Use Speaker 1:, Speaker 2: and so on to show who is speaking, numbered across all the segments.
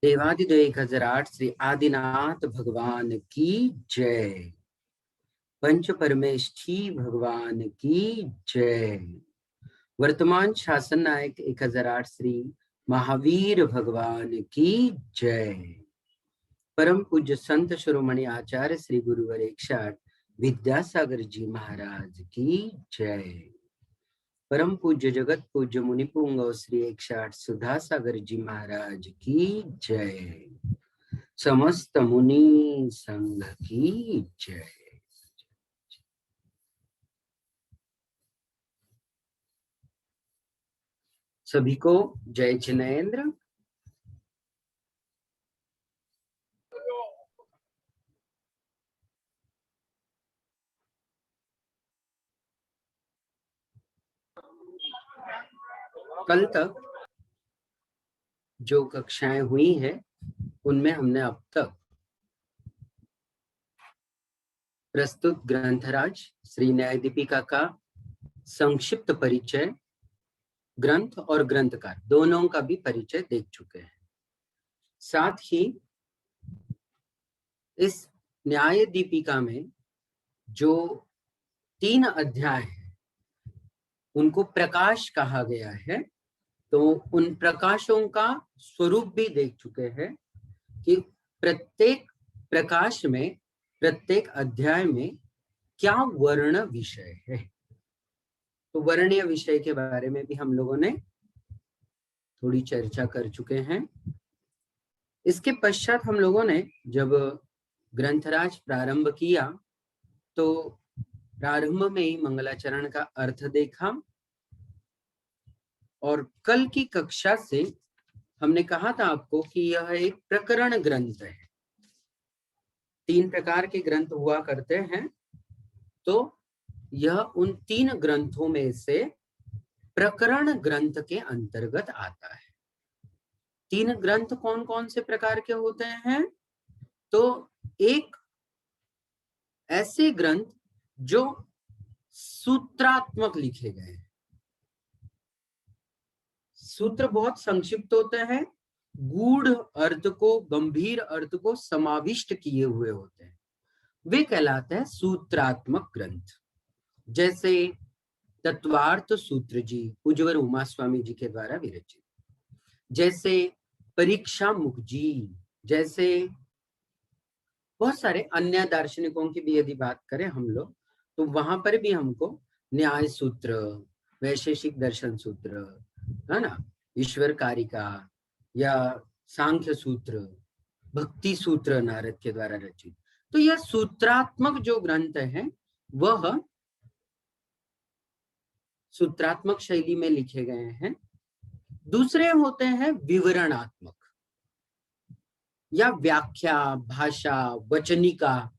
Speaker 1: देवादिदेव 1008 श्री आदिनाथ भगवान की जय। पंच परमेष्ठी भगवान की जय। वर्तमान शासन नायक 1008 श्री महावीर भगवान की जय। परम पूज्य संत शिरोमणि आचार्य श्री गुरुवर 108 विद्यासागर जी महाराज की जय। परम पूज्य जगत पूज्य मुनि पुंगव श्री 108 सुधा सागर जी महाराज की जय। समस्त मुनि संघ की जय। सभी को जय जिनेन्द्र। कल तक जो कक्षाएं हुई हैं उनमें हमने अब तक प्रस्तुत ग्रंथराज श्री न्याय दीपिका का संक्षिप्त परिचय, ग्रंथ और ग्रंथकार दोनों का भी परिचय देख चुके हैं। साथ ही इस न्याय दीपिका में जो 3 अध्याय हैं उनको प्रकाश कहा गया है, तो उन प्रकाशों का स्वरूप भी देख चुके हैं कि प्रत्येक प्रकाश में, प्रत्येक अध्याय में क्या वर्ण विषय है। तो वर्णीय विषय के बारे में भी हम लोगों ने थोड़ी चर्चा कर चुके हैं। इसके पश्चात हम लोगों ने जब ग्रंथराज प्रारंभ किया तो प्रारंभ में ही मंगलाचरण का अर्थ देखा, और कल की कक्षा से हमने कहा था आपको कि यह एक प्रकरण ग्रंथ है। 3 प्रकार के ग्रंथ हुआ करते हैं, तो यह उन 3 ग्रंथों में से प्रकरण ग्रंथ के अंतर्गत आता है। 3 ग्रंथ कौन कौन से प्रकार के होते हैं? तो एक ऐसे ग्रंथ जो सूत्रात्मक लिखे गए हैं। सूत्र बहुत संक्षिप्त होते हैं, गूढ़ अर्थ को, गंभीर अर्थ को समाविष्ट किए हुए होते हैं, वे कहलाते हैं सूत्रात्मक ग्रंथ। जैसे तत्वार्थ सूत्र जी उज्जवल उमा स्वामी जी के द्वारा विरचित, जैसे परीक्षा मुख जी, जैसे बहुत सारे अन्य दार्शनिकों की भी यदि बात करें हम लोग, तो वहां पर भी हमको न्याय सूत्र, वैशेषिक दर्शन सूत्र, है ना, ईश्वर कारिका या सांख्य सूत्र, भक्ति सूत्र नारद के द्वारा रचित, तो यह सूत्रात्मक जो ग्रंथ है वह सूत्रात्मक शैली में लिखे गए हैं। दूसरे होते हैं विवरणात्मक या व्याख्या, भाषा, वचनिका,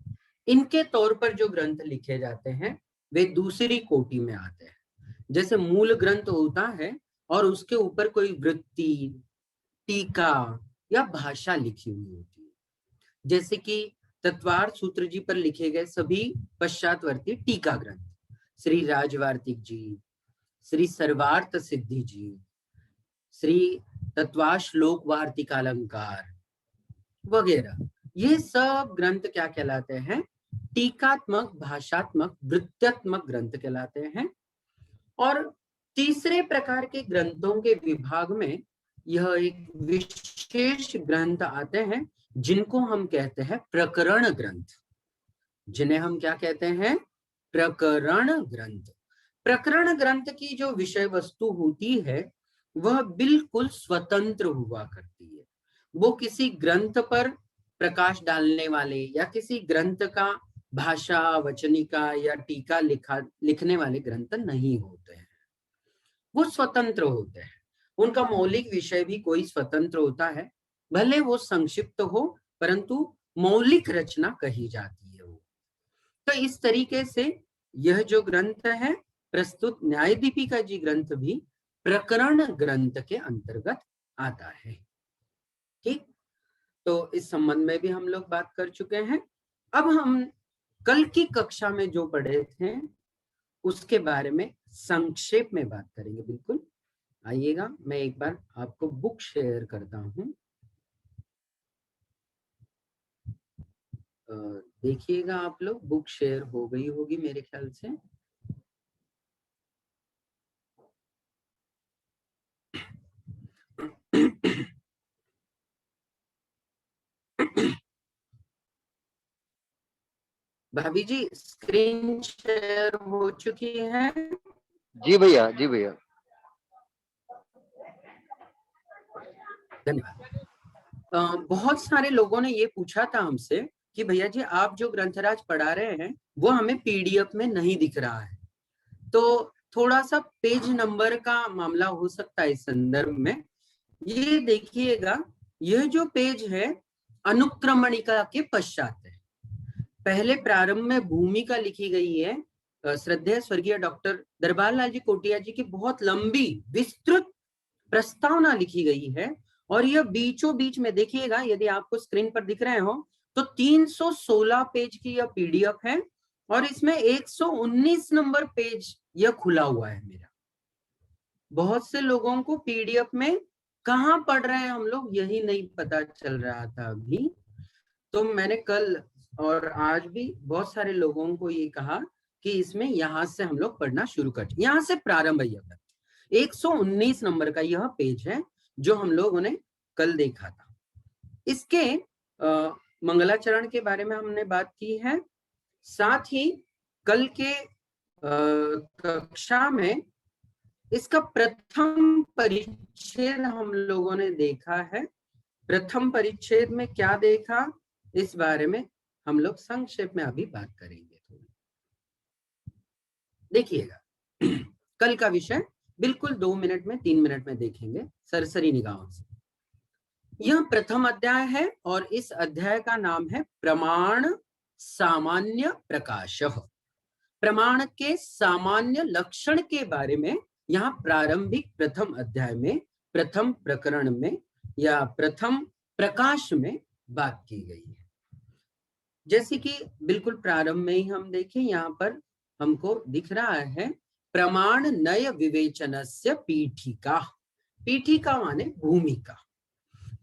Speaker 1: इनके तौर पर जो ग्रंथ लिखे जाते हैं वे दूसरी कोटि में आते हैं। जैसे मूल ग्रंथ होता है और उसके ऊपर कोई वृत्ति, टीका या भाषा लिखी हुई होती है। जैसे कि तत्वार्थ सूत्र जी पर लिखे गए सभी पश्चातवर्ती टीका ग्रंथ, श्री राजवार्तिक जी, श्री सर्वार्थ सिद्धि जी, श्री तत्वाश्लोक वार्तिकालंकार वगैरह, ये सब ग्रंथ क्या कहलाते हैं? टीकात्मक, भाषात्मक, वृत्त्यात्मक ग्रंथ कहलाते हैं। और तीसरे प्रकार के ग्रंथों के विभाग में यह एक विशेष ग्रंथ आते हैं जिनको हम कहते हैं प्रकरण ग्रंथ। जिन्हें हम क्या कहते हैं? प्रकरण ग्रंथ। प्रकरण ग्रंथ की जो विषय वस्तु होती है वह बिल्कुल स्वतंत्र हुआ करती है। वो किसी ग्रंथ पर प्रकाश डालने वाले या किसी ग्रंथ का भाषा, वचनिका या टीका लिखने वाले ग्रंथ नहीं होते हैं, वो स्वतंत्र होते हैं। उनका मौलिक विषय भी कोई स्वतंत्र होता है, भले वो संक्षिप्त हो परंतु मौलिक रचना कही जाती है वो। तो इस तरीके से यह जो ग्रंथ है प्रस्तुत न्याय दीपिका जी ग्रंथ भी प्रकरण ग्रंथ के अंतर्गत आता है। ठीक, तो इस संबंध में भी हम लोग बात कर चुके हैं। अब हम कल की कक्षा में जो पढ़े थे उसके बारे में संक्षेप में बात करेंगे। बिल्कुल आइएगा, मैं एक बार आपको बुक शेयर करता हूं। देखिएगा आप लोग, बुक शेयर हो गई होगी मेरे ख्याल से। भाभी जी स्क्रीन शेयर हो चुकी है?
Speaker 2: जी भैया, जी भैया।
Speaker 1: धन्यवाद। बहुत सारे लोगों ने ये पूछा था हमसे कि भैया जी आप जो ग्रंथराज पढ़ा रहे हैं वो हमें पीडीएफ में नहीं दिख रहा है, तो थोड़ा सा पेज नंबर का मामला हो सकता है इस संदर्भ में। ये देखिएगा, यह जो पेज है अनुक्रमणिका के पश्चात है। पहले प्रारंभ में भूमिका लिखी गई है श्रद्धेय स्वर्गीय डॉक्टर दरबार लाल जी कोटिया जी की बहुत लंबी विस्तृत प्रस्तावना लिखी गई है, और यह बीचों बीच में देखिएगा, यदि आपको स्क्रीन पर दिख रहे हो तो 316 पेज की यह पीडीएफ है, और इसमें 119 नंबर पेज यह खुला हुआ है मेरा। बहुत से लोगों को पीडीएफ में कहाँ पढ़ रहे हैं हम लोग यही नहीं पता चल रहा था अभी, तो मैंने कल और आज भी बहुत सारे लोगों को ये कहा कि इसमें यहां से हम लोग पढ़ना शुरू कर, यहां से प्रारंभ है। 119 नंबर का यह पेज है जो हम लोगों ने कल देखा था। इसके मंगलाचरण के बारे में हमने बात की है, साथ ही कल के कक्षा में इसका प्रथम परिच्छेद हम लोगों ने देखा है। प्रथम परिच्छेद में क्या देखा, इस बारे में हम लोग संक्षेप में अभी बात करेंगे थोड़ी। देखिएगा, कल का विषय बिल्कुल 2 मिनट में 3 मिनट में देखेंगे सरसरी निगाहों से। यह प्रथम अध्याय है और इस अध्याय का नाम है प्रमाण सामान्य प्रकाशः। प्रमाण के सामान्य लक्षण के बारे में यहाँ प्रारंभिक प्रथम अध्याय में, प्रथम प्रकरण में या प्रथम प्रकाश में बात की गई है। जैसे कि बिल्कुल प्रारंभ में ही हम देखें, यहाँ पर हमको दिख रहा है प्रमाण नय विवेचनस्य पीठिका। पीठिका माने भूमिका।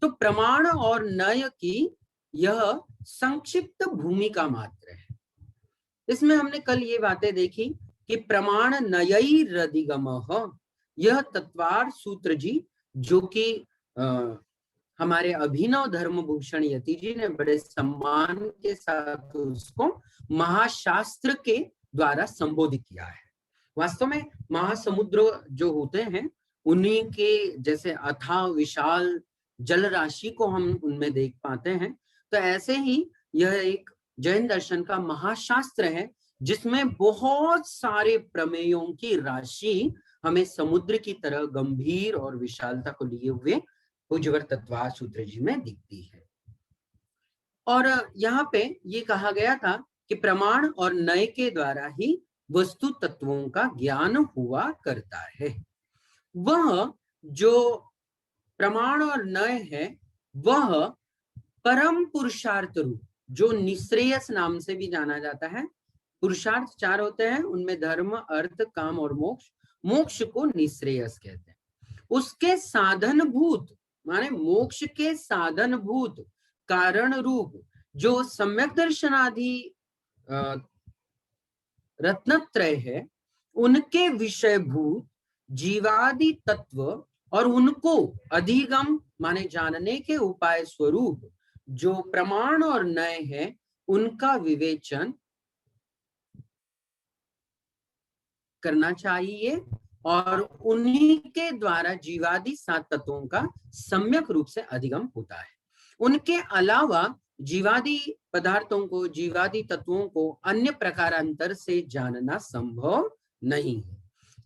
Speaker 1: तो प्रमाण और नय की यह संक्षिप्त भूमिका मात्र है। इसमें हमने कल ये बातें देखी कि प्रमाण नयैरधिगमः, यह तत्वार सूत्र जी जो कि हमारे अभिनव धर्मभूषण यति जी ने बड़े सम्मान के साथ उसको महाशास्त्र के द्वारा संबोधित किया है। वास्तव में महासमुद्र जो होते हैं उन्हीं के जैसे अथाह विशाल जल राशि को हम उनमें देख पाते हैं, तो ऐसे ही यह एक जैन दर्शन का महाशास्त्र है जिसमें बहुत सारे प्रमेयों की राशि हमें समुद्र की तरह गंभीर और विशालता को लिए हुए पूज्यवर तत्वार सूत्र जी में दिखती है। और यहाँ पे ये कहा गया था कि प्रमाण और नय के द्वारा ही वस्तु तत्वों का ज्ञान हुआ करता है। वह जो प्रमाण और नय है वह परम पुरुषार्थ रूप, जो निश्रेयस नाम से भी जाना जाता है। पुरुषार्थ 4 होते हैं, उनमें धर्म, अर्थ, काम और मोक्ष। मोक्ष को निश्रेयस कहते हैं। उसके साधन भूत माने मोक्ष के साधन भूत कारण रूप जो सम्यक दर्शनादि रत्नत्रय है, उनके विषयभूत जीवादि तत्व और उनको अधिगम माने जानने के उपाय स्वरूप जो प्रमाण और नय है, उनका विवेचन करना चाहिए और उन्हीं के द्वारा जीवादि 7 तत्वों का सम्यक रूप से अधिगम होता है। उनके अलावा जीवादि पदार्थों को, जीवादि तत्वों को अन्य प्रकारांतर से जानना संभव नहीं है।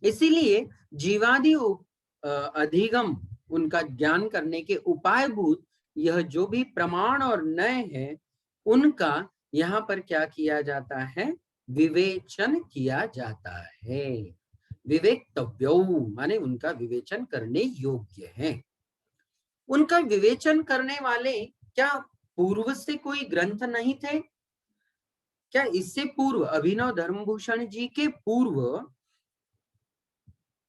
Speaker 1: इसीलिए जीवादि अधिगम, उनका ज्ञान करने के उपायभूत यह जो भी प्रमाण और नय है, उनका यहाँ पर क्या किया जाता है, विवेचन किया जाता है। विवेक्तव्यो माने उनका विवेचन करने योग्य है। उनका विवेचन करने वाले क्या पूर्व से कोई ग्रंथ नहीं थे? क्या इससे पूर्व अभिनव धर्मभूषण जी के पूर्व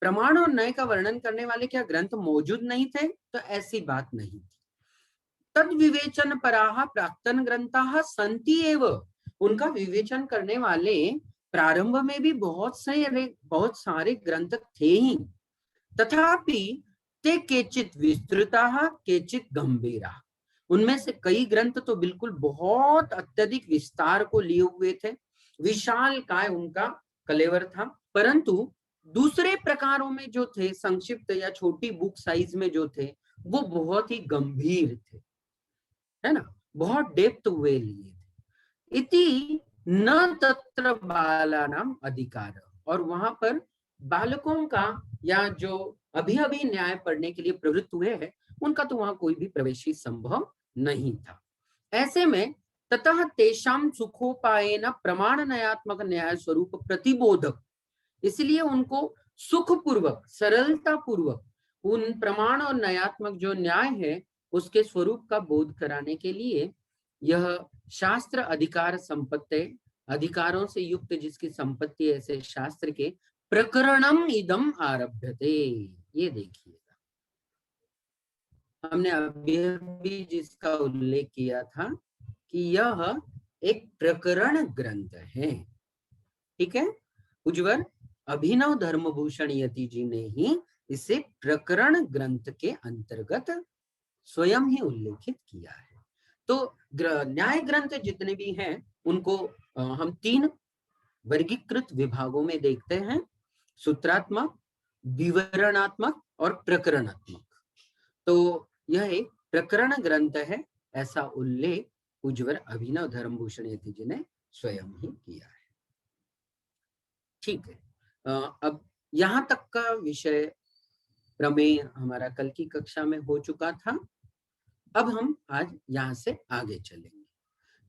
Speaker 1: प्रमाण और नय का वर्णन करने वाले क्या ग्रंथ मौजूद नहीं थे? तो ऐसी बात नहीं थी। तद विवेचन पराः प्राक्तन ग्रंथाः सन्ति एव, उनका विवेचन करने वाले प्रारंभ में भी बहुत सारे ग्रंथ थे ही, तथापि ते केचित विस्तृताः केचित गंभीराः, उनमें से कई ग्रंथ तो बिल्कुल बहुत अत्यधिक विस्तार को लिए हुए थे, विशाल काय उनका कलेवर था, परंतु दूसरे प्रकारों में जो थे संक्षिप्त या छोटी बुक साइज में जो थे वो बहुत ही गंभीर थे, है ना, बहुत डेप्थ हुए लिए थे। इति न तत्र बालानाम अधिकार, और वहां पर बालकों का या जो अभी अभी न्याय पढ़ने के लिए प्रवृत्त हुए हैं उनका तो वहां कोई भी प्रवेश ही संभव नहीं था। ऐसे में ततः तेषाम सुखोपायेन प्रमाण न्यायात्मक न्याय स्वरूप प्रतिबोधक, इसलिए उनको सुखपूर्वक सरलता पूर्वक उन प्रमाण और न्यायात्मक जो न्याय है उसके स्वरूप का बोध कराने के लिए यह शास्त्र अधिकार संपत्ति, अधिकारों से युक्त जिसकी संपत्ति ऐसे शास्त्र के प्रकरणम इदम आरभ्यते। ये देखिएगा, हमने अभी जिसका उल्लेख किया था कि यह एक प्रकरण ग्रंथ है, ठीक है। उज्ज्वल अभिनव धर्मभूषण यति जी ने ही इसे प्रकरण ग्रंथ के अंतर्गत स्वयं ही उल्लेखित किया है। तो न्याय ग्रंथ जितने भी हैं उनको हम 3 वर्गीकृत विभागों में देखते हैं, सूत्रात्मक, विवरणात्मक और प्रकरणात्मक। तो यह एक प्रकरण ग्रंथ है, ऐसा उल्लेख उज्ज्वल अभिनव धर्मभूषण यति जी ने स्वयं ही किया है। ठीक है, अब यहां तक का विषय प्रमेय हमारा कल की कक्षा में हो चुका था। अब हम आज यहां से आगे चलेंगे।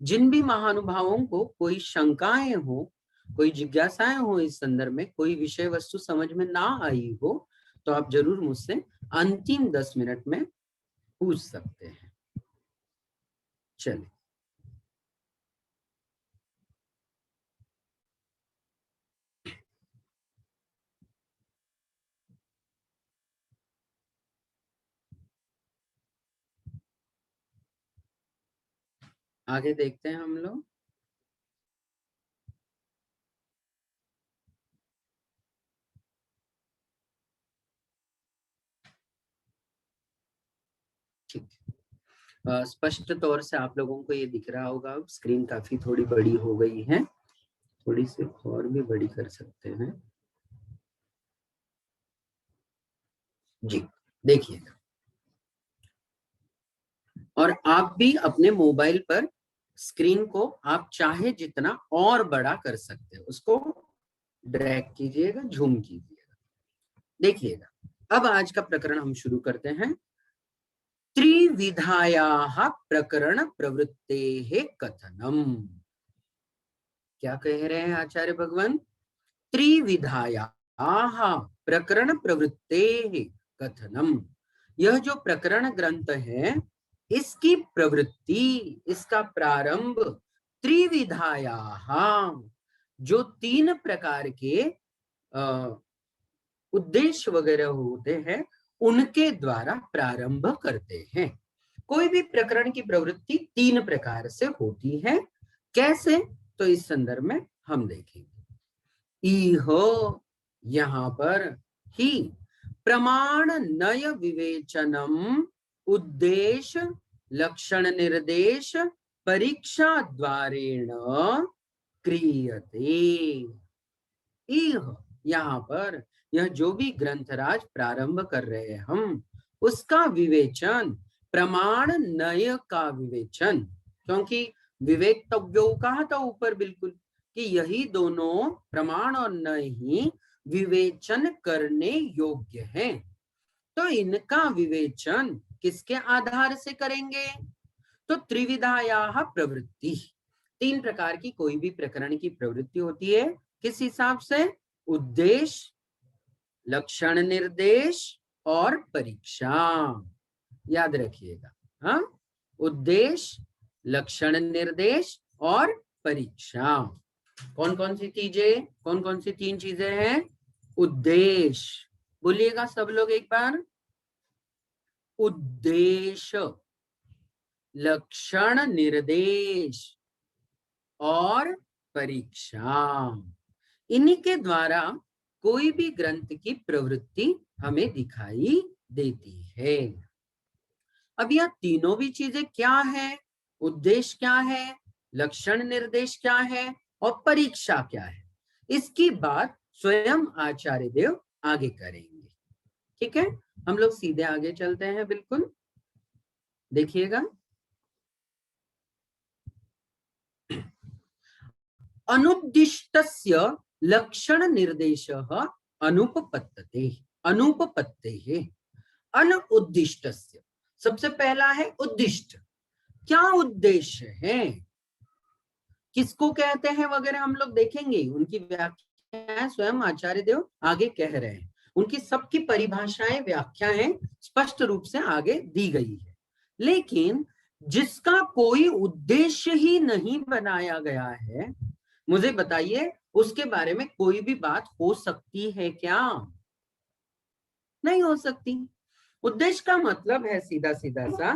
Speaker 1: जिन भी महानुभावों को कोई शंकाएं हो, कोई जिज्ञासाएं हो, इस संदर्भ में कोई विषय वस्तु समझ में ना आई हो, तो आप जरूर मुझसे अंतिम 10 मिनट में पूछ सकते हैं। चलिए आगे देखते हैं हम लोग। ठीक, स्पष्ट तौर से आप लोगों को ये दिख रहा होगा, स्क्रीन काफी थोड़ी बड़ी हो गई है, थोड़ी सी और भी बड़ी कर सकते हैं जी, देखिएगा। और आप भी अपने मोबाइल पर स्क्रीन को आप चाहे जितना और बड़ा कर सकते हैं, उसको ड्रैग कीजिएगा, झूम कीजिएगा। देखिएगा, अब आज का प्रकरण हम शुरू करते हैं। त्रिविधायाः प्रकरण प्रवृत्तेः कथनम। क्या कह रहे हैं आचार्य भगवान? त्रिविधायाः प्रकरण प्रवृत्तेः कथनम, यह जो प्रकरण ग्रंथ है इसकी प्रवृत्ति, इसका प्रारंभ त्रिविधायाः, जो 3 प्रकार के उद्देश्य वगैरह होते हैं उनके द्वारा प्रारंभ करते हैं। कोई भी प्रकरण की प्रवृत्ति 3 प्रकार से होती है। कैसे? तो इस संदर्भ में हम देखेंगे। इहो, यहाँ पर ही प्रमाण नय विवेचनम उद्देश्य लक्षण निर्देश परीक्षा द्वारेण क्रियते। इह, यहाँ पर यह जो भी ग्रंथराज प्रारंभ कर रहे हैं हम, उसका विवेचन, प्रमाण नय का विवेचन, क्योंकि विवेक्तव्यो कहा था ऊपर बिल्कुल कि यही दोनों प्रमाण और नय ही विवेचन करने योग्य हैं। तो इनका विवेचन किसके आधार से करेंगे? तो त्रिविधायाः प्रवृत्ति, 3 प्रकार की कोई भी प्रकरण की प्रवृत्ति होती है, किस हिसाब से? उद्देश्य, लक्षण निर्देश और परीक्षा। याद रखिएगा, हाँ, उद्देश्य, लक्षण निर्देश और परीक्षा। कौन कौन सी चीजें, कौन कौन सी 3 चीजें हैं? उद्देश्य, बोलिएगा सब लोग एक बार। उद्देश्य, लक्षण निर्देश और परीक्षा, इन्हीं के द्वारा कोई भी ग्रंथ की प्रवृत्ति हमें दिखाई देती है। अब यह तीनों भी चीजें क्या है, उद्देश्य क्या है, लक्षण निर्देश क्या है और परीक्षा क्या है, इसकी बात स्वयं आचार्य देव आगे करेंगे। ठीक है, हम लोग सीधे आगे चलते हैं। बिल्कुल देखिएगा, अनुद्दिष्टस्य लक्षण निर्देशः अनुपपत्तते अनुपपत्तेः। अनुद्दिष्टस्य, सबसे पहला है उद्दिष्ट, क्या उद्देश्य है, किसको कहते हैं वगैरह हम लोग देखेंगे, उनकी व्याख्या स्वयं आचार्य देव आगे कह रहे हैं। उनकी सबकी परिभाषाएं व्याख्याएं स्पष्ट रूप से आगे दी गई है। लेकिन जिसका कोई उद्देश्य ही नहीं बनाया गया है, मुझे बताइए उसके बारे में कोई भी बात हो सकती है क्या? नहीं हो सकती। उद्देश्य का मतलब है सीधा सीधा सा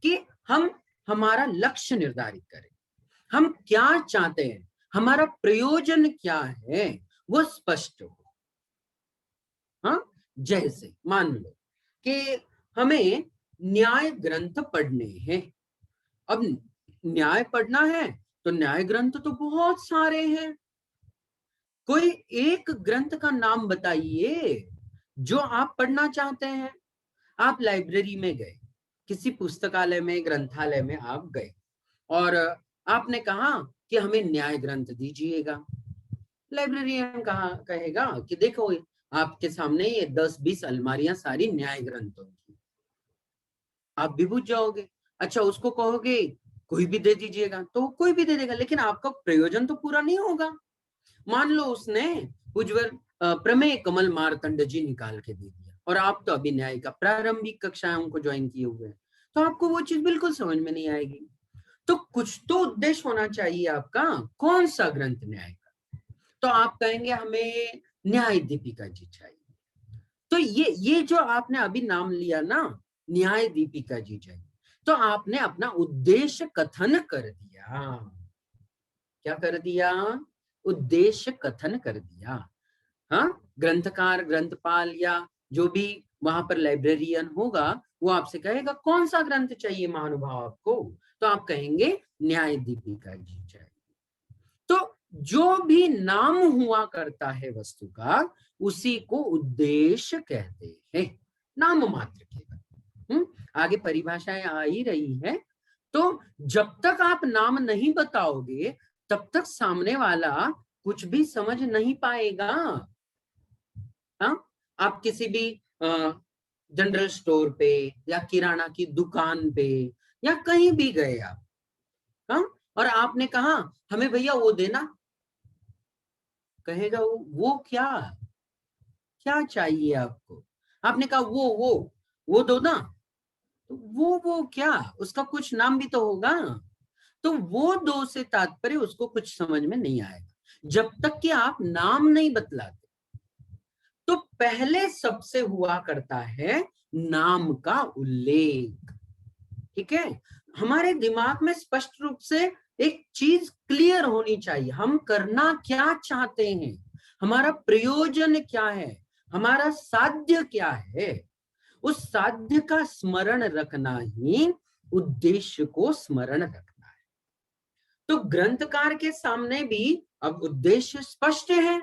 Speaker 1: कि हम हमारा लक्ष्य निर्धारित करें, हम क्या चाहते हैं, हमारा प्रयोजन क्या है, वो स्पष्ट हो। हाँ, जैसे मान लो कि हमें न्याय ग्रंथ पढ़ने हैं। अब न्याय पढ़ना है तो न्याय ग्रंथ तो बहुत सारे हैं, कोई एक ग्रंथ का नाम बताइए जो आप पढ़ना चाहते हैं। आप लाइब्रेरी में गए, किसी पुस्तकालय में, ग्रंथालय में आप गए और आपने कहा कि हमें न्याय ग्रंथ दीजिएगा। लाइब्रेरियन कहेगा कि देखो आपके सामने ये 10-20 अलमारियां सारी न्याय ग्रंथों की, आप भी बुझ जाओगे। अच्छा, उसको कहोगे कोई भी दे दीजिएगा तो कोई भी दे देगा, लेकिन आपका प्रयोजन तो पूरा नहीं होगा। मान लो उसने उज्ज्वल प्रमेय कमल मार्तंड जी निकाल के दे दिया और आप तो अभी न्याय का प्रारंभिक कक्षाओं को ज्वाइन किए हुए हैं, तो आपको वो चीज बिल्कुल समझ में नहीं आएगी। तो कुछ तो उद्देश्य होना चाहिए आपका, कौन सा ग्रंथ न्याय का, तो आप कहेंगे हमें न्याय दीपिका जी चाहिए। तो ये जो आपने अभी नाम लिया ना, न्याय दीपिका जी चाहिए, तो आपने अपना उद्देश्य कथन कर दिया। क्या कर दिया? उद्देश्य कथन कर दिया। हाँ, ग्रंथकार, ग्रंथपाल या जो भी वहां पर लाइब्रेरियन होगा, वो आपसे कहेगा कौन सा ग्रंथ चाहिए महानुभाव आपको, तो आप कहेंगे न्याय दीपिका जी चाहिए। तो जो भी नाम हुआ करता है वस्तु का, उसी को उद्देश्य कहते हैं, नाम मात्र केवल। आगे परिभाषाएं आ ही रही है। तो जब तक आप नाम नहीं बताओगे तब तक सामने वाला कुछ भी समझ नहीं पाएगा। हाँ, आप किसी भी जनरल स्टोर पे या किराना की दुकान पे या कहीं भी गए आप, हाँ, और आपने कहा हमें भैया वो देना, कहेगा वो क्या क्या चाहिए आपको? आपने कहा वो दो ना, तो वो क्या, उसका कुछ नाम भी तो होगा। तो वो दो से तात्पर्य उसको कुछ समझ में नहीं आएगा जब तक कि आप नाम नहीं बतलाते। तो पहले सबसे हुआ करता है नाम का उल्लेख। ठीक है, हमारे दिमाग में स्पष्ट रूप से एक चीज क्लियर होनी चाहिए, हम करना क्या चाहते हैं, हमारा प्रयोजन क्या है, हमारा साध्य क्या है। उस साध्य का स्मरण रखना ही उद्देश्य को स्मरण रखना है। तो ग्रंथकार के सामने भी अब उद्देश्य स्पष्ट है।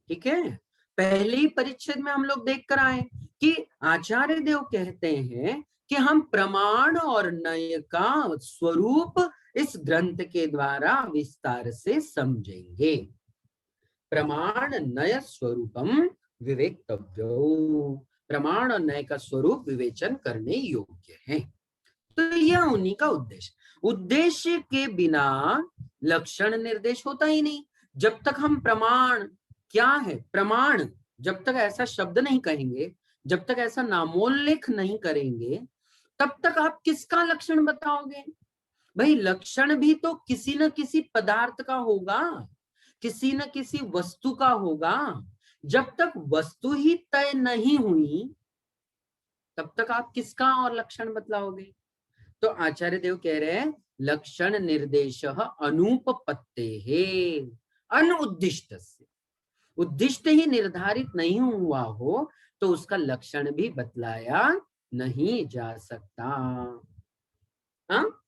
Speaker 1: ठीक है, पहली परिच्छेद में हम लोग देख कर आए कि आचार्य देव कहते हैं कि हम प्रमाण और नय का स्वरूप इस ग्रंथ के द्वारा विस्तार से समझेंगे। प्रमाण नय स्वरूपम विवेक्तव्यो, प्रमाण और नय का स्वरूप विवेचन करने योग्य है। तो यह उन्हीं का उद्देश्य, उद्देश्य के बिना लक्षण निर्देश होता ही नहीं। जब तक हम प्रमाण क्या है, प्रमाण जब तक ऐसा शब्द नहीं कहेंगे, जब तक ऐसा नामोल्लेख नहीं करेंगे, तब तक आप किसका लक्षण बताओगे? भाई लक्षण भी तो किसी न किसी पदार्थ का होगा, किसी न किसी वस्तु का होगा। जब तक वस्तु ही तय नहीं हुई तब तक आप किसका और लक्षण बतलाओगे? तो आचार्य देव कह रहे हैं लक्षण निर्देश अनुपपत्ते है अनुद्दिष्ट, उद्दिष्ट ही निर्धारित नहीं हुआ हो तो उसका लक्षण भी बतलाया नहीं जा सकता। हाँ,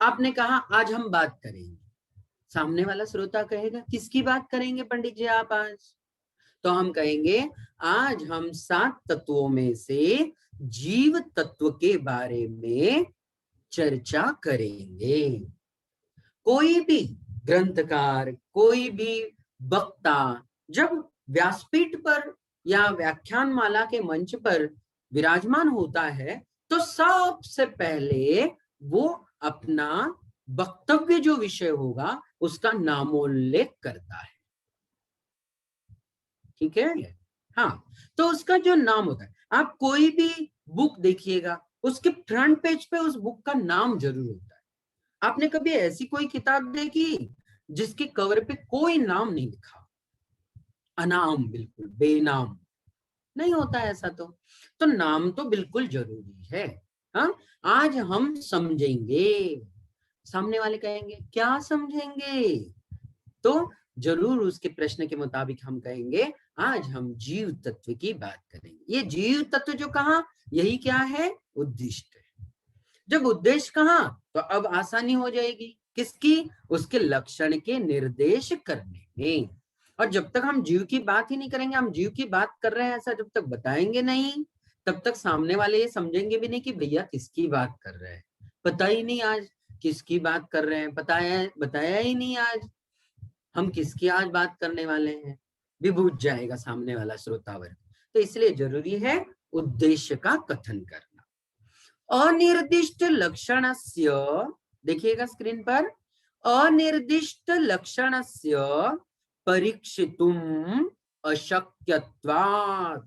Speaker 1: आपने कहा आज हम बात करेंगे, सामने वाला श्रोता कहेगा किसकी बात करेंगे पंडित जी आप आज? तो हम कहेंगे आज हम 7 तत्वों में से जीव तत्व के बारे में चर्चा करेंगे। कोई भी ग्रंथकार, कोई भी वक्ता जब व्यासपीठ पर या व्याख्यान माला के मंच पर विराजमान होता है तो सबसे पहले वो अपना वक्तव्य जो विषय होगा उसका नामोल्लेख करता है, ठीक है। हाँ, तो उसका जो नाम होता है, आप कोई भी बुक देखिएगा उसके फ्रंट पेज पे उस बुक का नाम जरूर होता है। आपने कभी ऐसी कोई किताब देखी जिसके कवर पे कोई नाम नहीं लिखा, अनाम, बिल्कुल बेनाम नहीं होता ऐसा। तो नाम तो बिल्कुल जरूरी है। हाँ, आज हम समझेंगे, सामने वाले कहेंगे क्या समझेंगे, तो जरूर उसके प्रश्न के मुताबिक हम कहेंगे आज हम जीव तत्व की बात करेंगे। ये जीव तत्व जो कहा यही क्या है, उद्दिष्ट है। जब उद्देश्य कहा तो अब आसानी हो जाएगी किसकी, उसके लक्षण के निर्देश करने में। और जब तक हम जीव की बात ही नहीं करेंगे, हम जीव की बात कर रहे हैं ऐसा जब तक बताएंगे नहीं, तब तक सामने वाले ये समझेंगे भी नहीं कि भैया किसकी बात कर रहे हैं, पता ही नहीं आज किसकी बात कर रहे हैं, बताया ही नहीं आज हम किसकी आज बात करने वाले हैं, विभूत जाएगा सामने वाला श्रोतावर्ग। तो इसलिए जरूरी है उद्देश्य का कथन करना। अनिर्दिष्ट लक्षणस्य, देखिएगा स्क्रीन पर, अनिर्दिष्ट लक्षणस्य परीक्षितुम अशक्यत्वात्,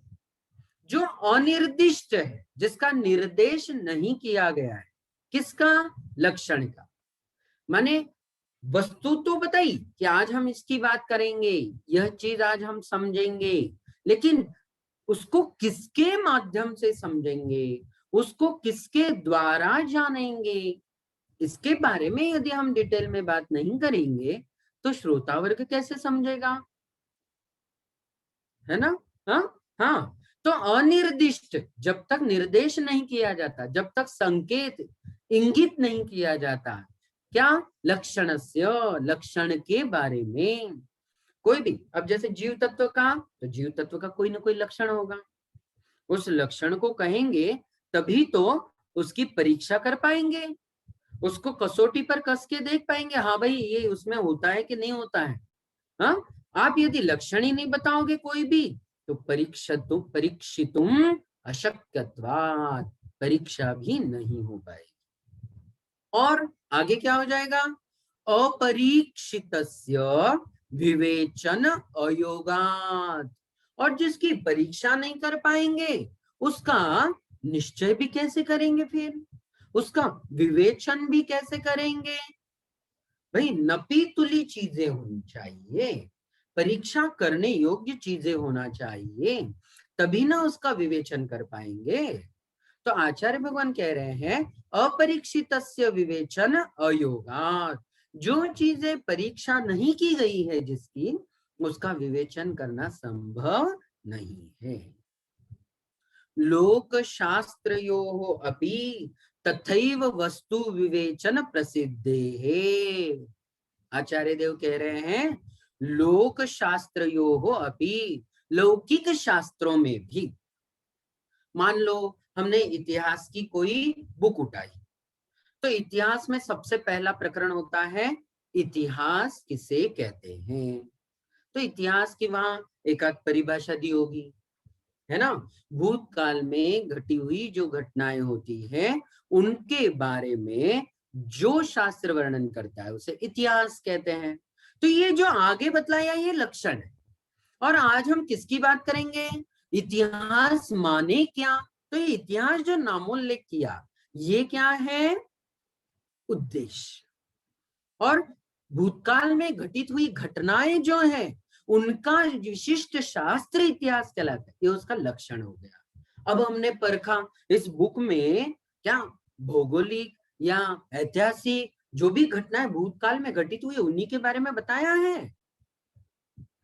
Speaker 1: जो अनिर्दिष्ट है, जिसका निर्देश नहीं किया गया है, किसका, लक्षण का, माने वस्तु तो बताई कि आज हम इसकी बात करेंगे, यह चीज आज हम समझेंगे, लेकिन उसको किसके माध्यम से समझेंगे, उसको किसके द्वारा जानेंगे, इसके बारे में यदि हम डिटेल में बात नहीं करेंगे तो श्रोता वर्ग कैसे समझेगा, है ना। हाँ हाँ, तो अनिर्दिष्ट, जब तक निर्देश नहीं किया जाता, जब तक संकेत इंगित नहीं किया जाता, क्या, लक्षणस्य, लक्षण के बारे में। कोई भी, अब जैसे जीव तत्व का, तो जीव तत्व का कोई ना कोई लक्षण होगा, उस लक्षण को कहेंगे तभी तो उसकी परीक्षा कर पाएंगे, उसको कसौटी पर कस के देख पाएंगे, हाँ भाई ये उसमें होता है कि नहीं होता है। हाँ, आप यदि लक्षण ही नहीं बताओगे कोई भी तो परीक्षितुम अशक्यत्वात्, परीक्षा भी नहीं हो पाएगी। और आगे क्या हो जाएगा, अपरीक्षितस्य विवेचन अयोगात्, और जिसकी परीक्षा नहीं कर पाएंगे उसका निश्चय भी कैसे करेंगे, फिर उसका विवेचन भी कैसे करेंगे। भाई नपी तुली चीजें होनी चाहिए, परीक्षा करने योग्य चीजें होना चाहिए, तभी ना उसका विवेचन कर पाएंगे। तो आचार्य भगवान कह रहे हैं अपरीक्षितस्य विवेचन अयोगात्, जो चीजें परीक्षा नहीं की गई है जिसकी, उसका विवेचन करना संभव नहीं है। लोक शास्त्रयोः अपि तथैव वस्तु विवेचन प्रसिद्धे है। आचार्य देव कह रहे हैं लोक शास्त्रयोः अपि, लौकिक शास्त्रों में भी, मान लो हमने इतिहास की कोई बुक उठाई, तो इतिहास में सबसे पहला प्रकरण होता है इतिहास किसे कहते हैं, तो इतिहास की वहां एक आध परिभाषा दी होगी, है ना। भूतकाल में घटी हुई जो घटनाएं होती हैं उनके बारे में जो शास्त्र वर्णन करता है उसे इतिहास कहते हैं। तो ये जो आगे बतलाया ये लक्षण है, और आज हम किसकी बात करेंगे, इतिहास माने क्या, तो ये इतिहास जो नामोल्लेख किया ये क्या है, उद्देश्य। और भूतकाल में घटित हुई घटनाएं जो है उनका विशिष्ट शास्त्र इतिहास कहलाता है, ये उसका लक्षण हो गया। अब हमने परखा इस बुक में क्या भौगोलिक या ऐतिहासिक जो भी घटनाएं भूतकाल में घटित हुई उन्हीं के बारे में बताया है।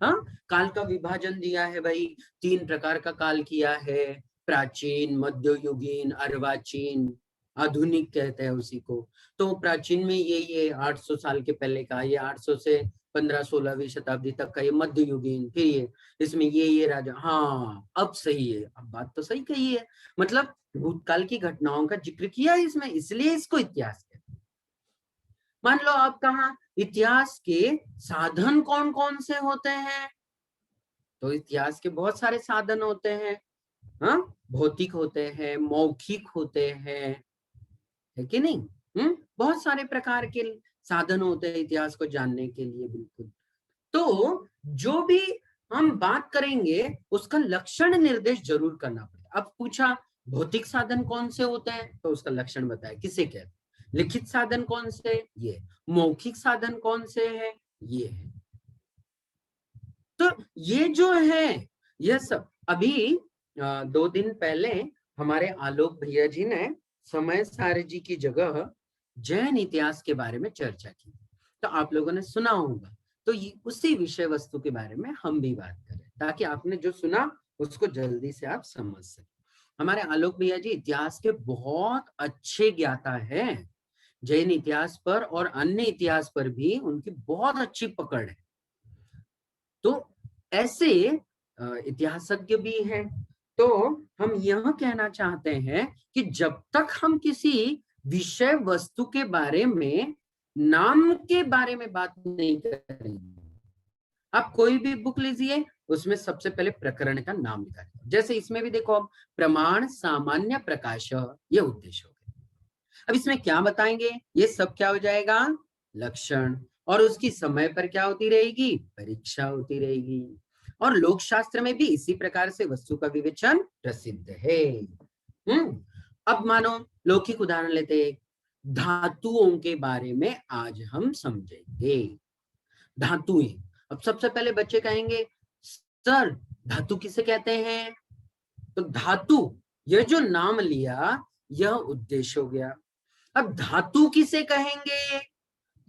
Speaker 1: हाँ, काल का विभाजन दिया है भाई, 3 प्रकार का काल किया है, प्राचीन, मध्ययुगीन, अर्वाचीन, आधुनिक कहते हैं उसी को। तो प्राचीन में ये 800 साल के पहले का, ये 800 से 15-16वीं शताब्दी तक का, ये मध्ययुगीन, फिर ये इसमें ये राजा। हाँ, अब सही है, अब बात तो सही कही है, मतलब भूतकाल की घटनाओं का जिक्र किया है इसमें, इसलिए इसको इतिहास कहते हैं। मान लो आप कहा इतिहास के साधन कौन कौन से होते हैं, तो इतिहास के बहुत सारे साधन होते हैं। हाँ, भौतिक होते हैं, मौखिक होते हैं, है कि नहीं? बहुत सारे प्रकार के साधन होते हैं इतिहास को जानने के लिए। बिल्कुल। तो जो भी हम बात करेंगे उसका लक्षण निर्देश जरूर करना पड़ेगा। अब पूछा भौतिक साधन कौन से होते हैं, तो उसका लक्षण बताया, किसे कहते हैं। लिखित साधन कौन से, ये। मौखिक साधन कौन से है, ये है। तो ये जो है, ये सब अभी 2 दिन पहले हमारे आलोक भैया जी ने समय सारथी जी की जगह जैन इतिहास के बारे में चर्चा की, तो आप लोगों ने सुना होगा। तो उसी विषय वस्तु के बारे में हम भी बात करें, ताकि आपने जो सुना उसको जल्दी से आप समझ सके। हमारे आलोक भैया जी इतिहास के बहुत अच्छे ज्ञाता हैं, जैन इतिहास पर और अन्य इतिहास पर भी उनकी बहुत अच्छी पकड़ है। तो ऐसे इतिहासज्ञ भी हैं। तो हम यह कहना चाहते हैं कि जब तक हम किसी विषय वस्तु के बारे में, नाम के बारे में बात नहीं करेंगे, आप कोई भी बुक लीजिए, उसमें सबसे पहले प्रकरण का नाम लिखा है। जैसे इसमें भी देखो, अब प्रमाण सामान्य प्रकाश, ये उद्देश्य हो गया। अब इसमें क्या बताएंगे, ये सब क्या हो जाएगा, लक्षण, और उसकी समय पर क्या होती रहेगी, परीक्षा होती रहेगी। और लोक शास्त्र में भी इसी प्रकार से वस्तु का विवेचन प्रसिद्ध है। अब मानो लौकिक उदाहरण लेते हैं, धातुओं के बारे में आज हम समझेंगे। धातुएं, अब सबसे पहले बच्चे कहेंगे सर धातु किसे कहते हैं, तो धातु, ये जो नाम लिया यह उद्देश्य हो गया। अब धातु किसे कहेंगे,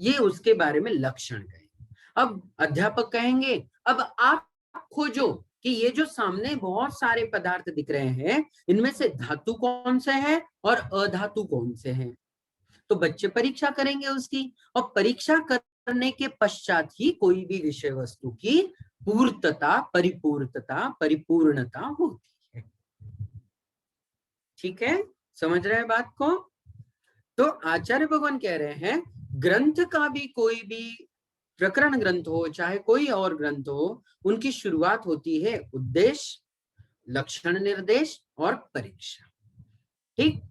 Speaker 1: ये उसके बारे में लक्षण कहेंगे। अब अध्यापक कहेंगे अब आप खोजो कि ये जो सामने बहुत सारे पदार्थ दिख रहे हैं, इनमें से धातु कौन से हैं और अधातु कौन से हैं। तो बच्चे परीक्षा करेंगे उसकी, और परीक्षा करने के पश्चात ही कोई भी विषय वस्तु की पूर्तता, परिपूर्णता, परिपूर्णता होती है। ठीक है, समझ रहे हैं बात को? तो आचार्य भगवान कह रहे हैं ग्रंथ का भी, कोई भी प्रकरण ग्रंथ हो चाहे कोई और ग्रंथ हो, उनकी शुरुआत होती है उद्देश्य, लक्षण निर्देश और परीक्षा। ठीक।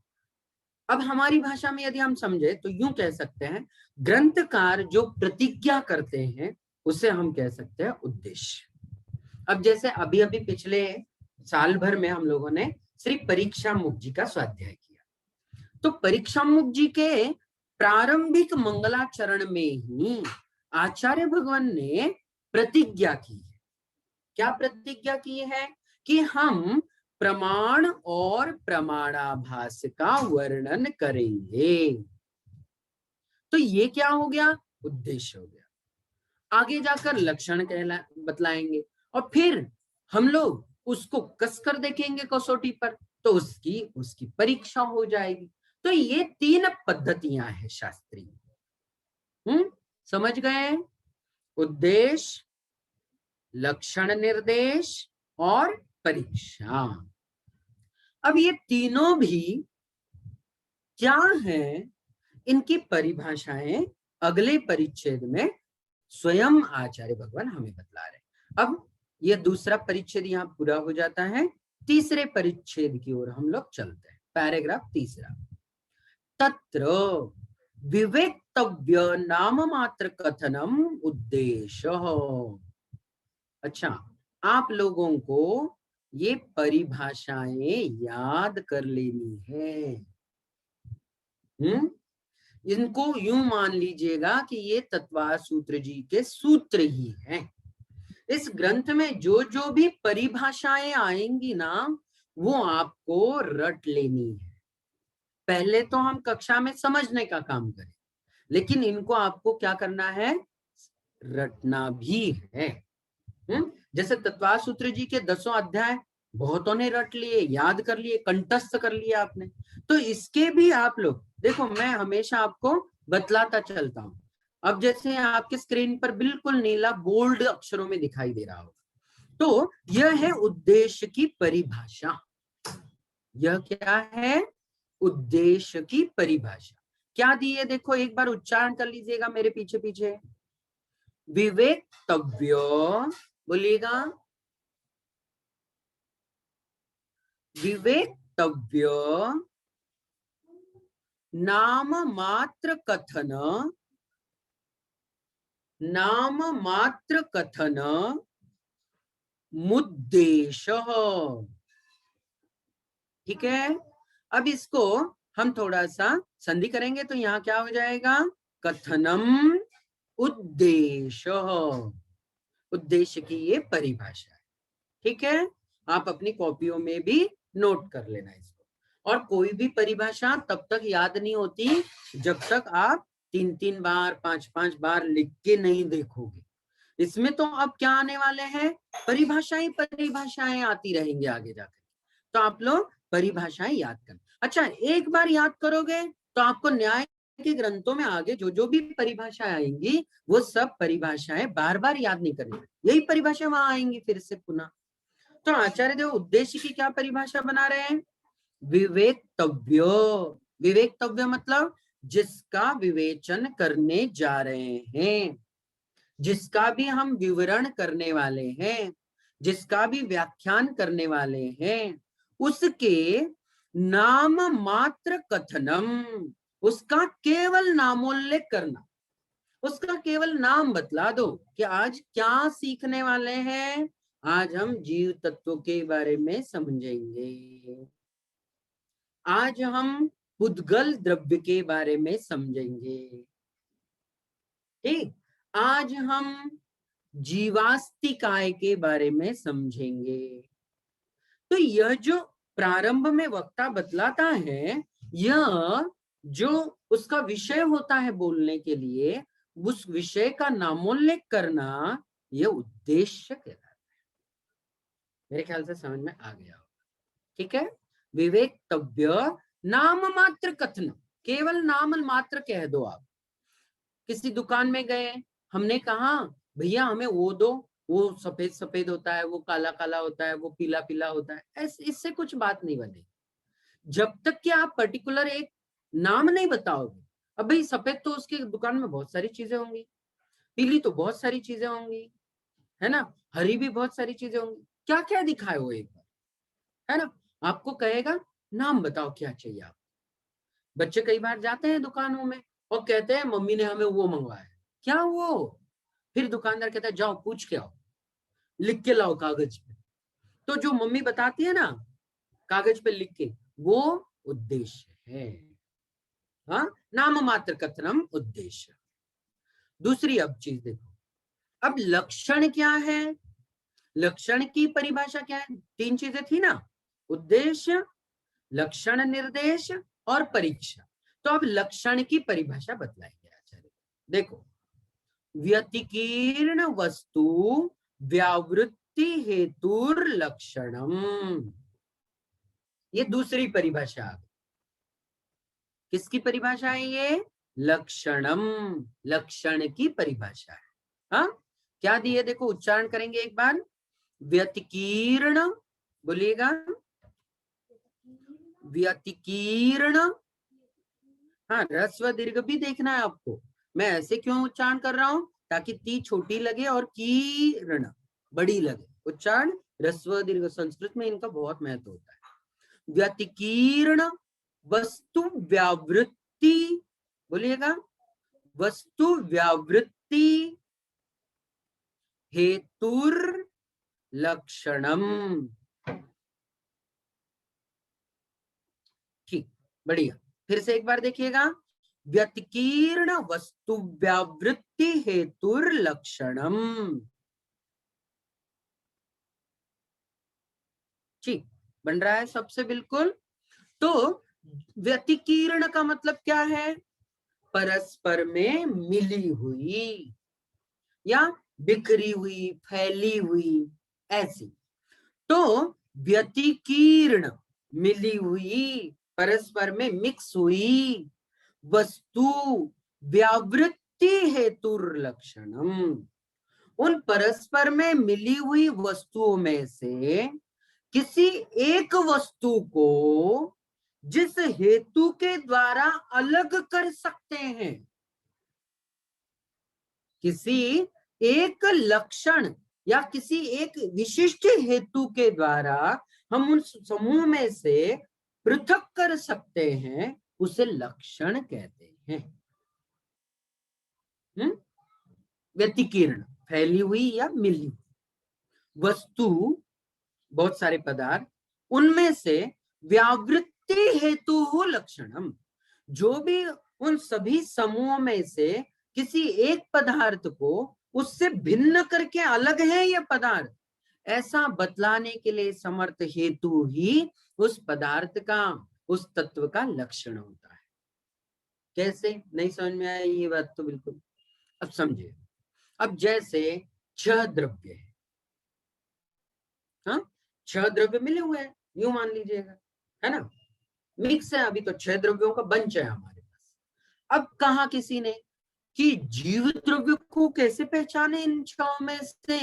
Speaker 1: अब हमारी भाषा में यदि हम समझे तो यूं कह सकते हैं, ग्रंथकार जो प्रतिज्ञा करते हैं उसे हम कह सकते हैं उद्देश्य। अब जैसे अभी अभी पिछले साल भर में हम लोगों ने श्री परीक्षामुख जी का स्वाध्याय किया, तो परीक्षामुख जी के प्रारंभिक मंगलाचरण में ही आचार्य भगवान ने प्रतिज्ञा की है। क्या प्रतिज्ञा की है, कि हम प्रमाण और प्रमाणाभास का वर्णन करेंगे। तो ये क्या हो गया, उद्देश्य हो गया। आगे जाकर लक्षण बतलाएंगे, और फिर हम लोग उसको कसकर देखेंगे कसौटी पर, तो उसकी परीक्षा हो जाएगी। तो ये 3 पद्धतियां हैं शास्त्रीय। समझ गए, उद्देश्य, लक्षण निर्देश और परीक्षा। अब ये तीनों भी क्या है, इनकी परिभाषाएं अगले परिच्छेद में स्वयं आचार्य भगवान हमें बतला रहे हैं। अब ये दूसरा परिच्छेद यहाँ पूरा हो जाता है, तीसरे परिच्छेद की ओर हम लोग चलते हैं। पैराग्राफ तीसरा, तत्र विवेक्तव्य नाम मात्र कथनम उद्देश्य। अच्छा, आप लोगों को ये परिभाषाएं याद कर लेनी है। इनको यूं मान लीजिएगा कि ये तत्वा सूत्र जी के सूत्र ही हैं। इस ग्रंथ में जो जो भी परिभाषाएं आएंगी ना, वो आपको रट लेनी है। पहले तो हम कक्षा में समझने का काम करें, लेकिन इनको आपको क्या करना है, रटना भी है। जैसे तत्वा सूत्र जी के 10 अध्याय बहुतों ने रट लिए, याद कर लिए, कंठस्थ कर लिए आपने, तो इसके भी आप लोग देखो, मैं हमेशा आपको बतलाता चलता हूं। अब जैसे आपके स्क्रीन पर बिल्कुल नीला बोल्ड अक्षरों में दिखाई दे रहा होगा, तो यह है उद्देश्य की परिभाषा। यह क्या है, उद्देश्य की परिभाषा। क्या दी है देखो, एक बार उच्चारण कर लीजिएगा मेरे पीछे पीछे। विवेक्तव्य, बोलिएगा, विवेक्तव्य नाम मात्र कथन, नाम मात्र कथन मुद्देश। ठीक है, अब इसको हम थोड़ा सा संधि करेंगे तो यहाँ क्या हो जाएगा, कथनम उद्देश्य। उद्देश्य की ये परिभाषा है। ठीक है, आप अपनी कॉपियों में भी नोट कर लेना इसको। और कोई भी परिभाषा तब तक याद नहीं होती जब तक आप 3-3 बार 5-5 बार लिख के नहीं देखोगे। इसमें तो अब क्या आने वाले हैं, परिभाषाएं आती रहेंगी आगे जाकर, तो आप लोग परिभाषाएं याद करना। अच्छा, एक बार याद करोगे तो आपको न्याय के ग्रंथों में आगे जो जो भी परिभाषाएं आएंगी वो सब परिभाषाएं बार बार याद नहीं करनी, यही परिभाषा वहां आएंगी फिर से पुनः। तो आचार्य देव उद्देश्य की क्या परिभाषा बना रहे हैं, विवेक्तव्य। विवेक्तव्य मतलब जिसका विवेचन करने जा रहे हैं, जिसका भी हम विवरण करने वाले हैं, जिसका भी व्याख्यान करने वाले हैं, उसके नाम मात्र कथनम, उसका केवल नामोल्लेख करना, उसका केवल नाम बतला दो कि आज क्या सीखने वाले हैं। आज हम जीव तत्वों के बारे में समझेंगे, आज हम पुद्गल द्रव्य के बारे में समझेंगे, ठीक, आज हम जीवास्तिकाय के बारे में समझेंगे। तो यह जो प्रारंभ में वक्ता बतलाता है, यह जो उसका विषय होता है बोलने के लिए, उस विषय का नामोल्लेख करना, यह उद्देश्य कहलाता है। मेरे ख्याल से समझ में आ गया होगा। ठीक है, विवेक्तव्य नाम मात्र कथन, केवल नाम मात्र कह दो आप। किसी दुकान में गए, हमने कहा भैया हमें वो दो, वो सफेद सफेद होता है, वो काला काला होता है, वो पीला पीला होता है, ऐसे इससे कुछ बात नहीं बनेगी जब तक कि आप पर्टिकुलर एक नाम नहीं बताओगे। अब भाई सफेद तो उसकी दुकान में बहुत सारी चीजें होंगी, पीली तो बहुत सारी चीजें होंगी, है ना, हरी भी बहुत सारी चीजें होंगी, क्या क्या दिखाए वो एक बार, है ना। आपको कहेगा नाम बताओ क्या चाहिए आप। बच्चे कई बार जाते हैं दुकानों में और कहते हैं मम्मी ने हमें वो मंगवाया, क्या वो, फिर दुकानदार कहता है जाओ पूछ के आओ, लिख के लाओ कागज पे। तो जो मम्मी बताती है ना कागज पे लिख के, वो उद्देश्य है। हाँ, नाम मात्र कथनम उद्देश्य। दूसरी अब चीज देखो, अब लक्षण क्या है, लक्षण की परिभाषा क्या है, 3 चीजें थी ना, उद्देश्य, लक्षण निर्देश और परीक्षा। तो अब लक्षण की परिभाषा बतलाएंगे आचार्य। देखो, व्यतिकीर्ण वस्तु व्यावृत्ति हेतुर लक्षणम, ये दूसरी परिभाषा। किसकी परिभाषा है ये, लक्षणम, लक्षण की परिभाषा है। हाँ, क्या दिए देखो, उच्चारण करेंगे एक बार, व्यतिकीर्ण, बोलिएगा, व्यतिकीर्ण। हाँ, ह्रस्व दीर्घ भी देखना है आपको, मैं ऐसे क्यों उच्चारण कर रहा हूं, ताकि ती छोटी लगे और कीर्ण बड़ी लगे। उच्चारण ह्रस्व दीर्घ संस्कृत में इनका बहुत महत्व होता है। व्यतिकीर्ण वस्तु व्यावृत्ति, बोलिएगा, वस्तु व्यावृत्ति हेतुर लक्षणम। ठीक, बढ़िया, फिर से एक बार देखिएगा, व्यतिकीर्ण वस्तु व्यावृत्ति हेतुर लक्षणम। ठीक, बन रहा है सबसे बिल्कुल। तो व्यतिकीर्ण का मतलब क्या है? परस्पर में मिली हुई या बिखरी हुई, फैली हुई, ऐसी। तो व्यतिकीर्ण, मिली हुई, परस्पर में मिक्स हुई वस्तु व्यावृत्ति हेतु लक्षणम। उन परस्पर में मिली हुई वस्तुओं में से किसी एक वस्तु को जिस हेतु के द्वारा अलग कर सकते हैं, किसी एक लक्षण या किसी एक विशिष्ट हेतु के द्वारा हम उन समूह में से पृथक कर सकते हैं, उसे लक्षण कहते हैं। व्यतिकीर्ण, फैली हुई या मिली हुई वस्तु, बहुत सारे पदार्थ, उनमें से व्यावृत्ति हेतु हो लक्षणम, जो भी उन सभी समूहों में से किसी एक पदार्थ को उससे भिन्न करके अलग है यह पदार्थ, ऐसा बतलाने के लिए समर्थ हेतु ही उस पदार्थ का, उस तत्व का लक्षण होता है। कैसे? नहीं समझ में आया ये बात तो बिल्कुल। अब समझिए, अब जैसे 6 द्रव्य है, हाँ, 6 द्रव्य मिले हुए हैं, यूं मान लीजिएगा, है ना, मिक्स है, अभी तो 6 द्रव्यों का बंच है हमारे पास। अब कहा किसी ने कि जीव द्रव्य को कैसे पहचाने इन 6 में से?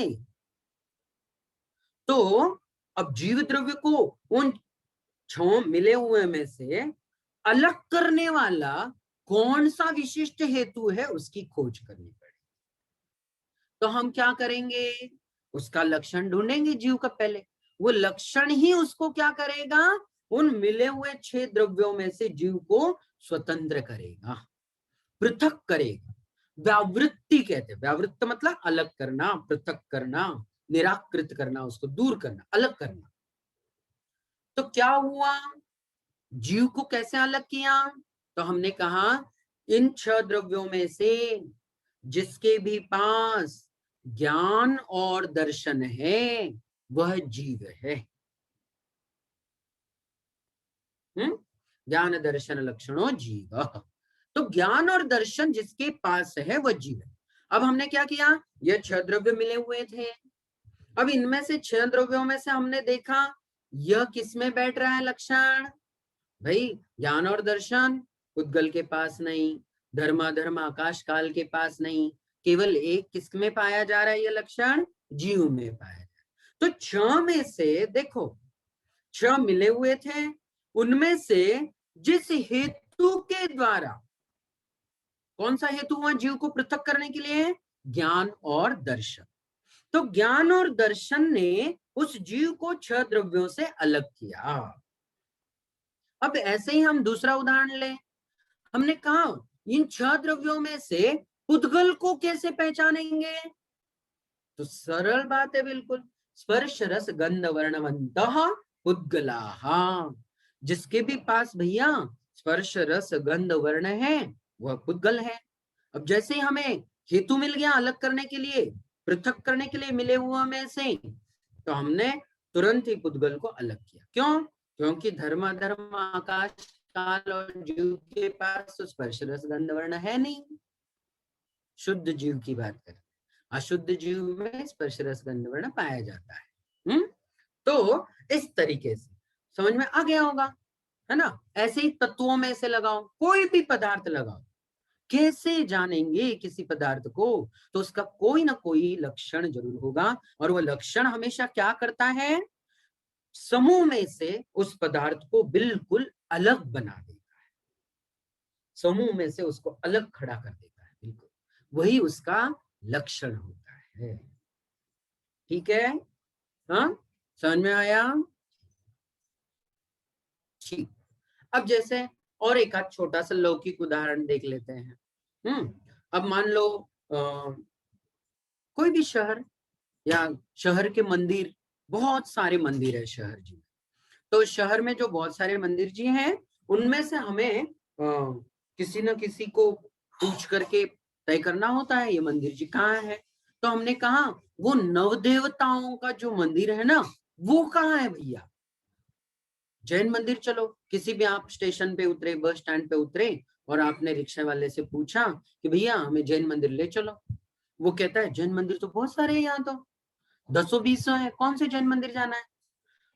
Speaker 1: तो अब जीव द्रव्य को उन 6 मिले हुए में से अलग करने वाला कौन सा विशिष्ट हेतु है, उसकी खोज करनी पड़ेगी। तो हम क्या करेंगे? उसका लक्षण ढूंढेंगे जीव का पहले। वो लक्षण ही उसको क्या करेगा? उन मिले हुए 6 द्रव्यों में से जीव को स्वतंत्र करेगा, पृथक करेगा। व्यावृत्ति कहते हैं। व्यावृत्त मतलब अलग करना, पृथक करना, निराकृत करना, उसको दूर करना, अलग करना। तो क्या हुआ? जीव को कैसे अलग किया? तो हमने कहा इन 6 द्रव्यों में से जिसके भी पास ज्ञान और दर्शन है वह जीव है। ज्ञान दर्शन लक्षणों जीव। तो ज्ञान और दर्शन जिसके पास है वह जीव है। अब हमने क्या किया? ये 6 द्रव्य मिले हुए थे। अब इनमें से 6 द्रव्यों में से हमने देखा यह किसमें बैठ रहा है लक्षण? भाई ज्ञान और दर्शन उद्गल के पास नहीं, धर्माधर्म आकाश काल के पास नहीं, केवल एक किसमें पाया जा रहा है यह लक्षण? जीव में पाया जा रहा है। तो 6 में से देखो 6 मिले हुए थे, उनमें से जिस हेतु के द्वारा, कौन सा हेतु हुआ जीव को पृथक करने के लिए? ज्ञान और दर्शन। तो ज्ञान और दर्शन ने उस जीव को 6 द्रव्यों से अलग किया। अब ऐसे ही हम दूसरा उदाहरण लें। हमने कहा इन 6 द्रव्यों में से उद्गल को कैसे पहचानेंगे? तो सरल बात है बिल्कुल, स्पर्श रस गंध वर्णवंतः उद्गलाः। जिसके भी पास भैया स्पर्श रस गंध वर्ण है वह उद्गल है। अब जैसे ही हमें हेतु मिल गया अलग करने के लिए, पृथक करने के लिए मिले हुए में से, तो हमने तुरंत ही उद्गल को अलग किया। क्यों? क्योंकि धर्माधर्म आकाश काल और जीव के पास तो स्पर्श रस गंध वर्ण है नहीं। शुद्ध जीव की बात करें, अशुद्ध जीव में स्पर्श रस गंध वर्ण पाया जाता है। तो इस तरीके से समझ में आ गया होगा, है ना। ऐसे ही तत्वों में से लगाओ, कोई भी पदार्थ लगाओ, कैसे जानेंगे किसी पदार्थ को? तो उसका कोई ना कोई लक्षण जरूर होगा, और वह लक्षण हमेशा क्या करता है? समूह में से उस पदार्थ को बिल्कुल अलग बना देता है, समूह में से उसको अलग खड़ा कर देता है, बिल्कुल वही उसका लक्षण होता है। ठीक है, हाँ, समझ में आया? ठीक। अब जैसे और एक आध छोटा सा लौकिक उदाहरण देख लेते हैं। अब मान लो कोई भी शहर या शहर के मंदिर, बहुत सारे मंदिर है शहर जी। तो शहर में जो बहुत सारे मंदिर जी हैं, उनमें से हमें किसी न किसी को पूछ करके तय करना होता है ये मंदिर जी कहाँ है। तो हमने कहा वो नवदेवताओं का जो मंदिर है ना, वो कहाँ है भैया? जैन मंदिर चलो, किसी भी आप स्टेशन पे उतरे, बस स्टैंड पे उतरे और आपने रिक्शा वाले से पूछा कि भैया हमें जैन मंदिर ले चलो, वो कहता है जैन मंदिर तो बहुत सारे हैं यहाँ, तो 10-20 है, कौन से जैन मंदिर जाना है।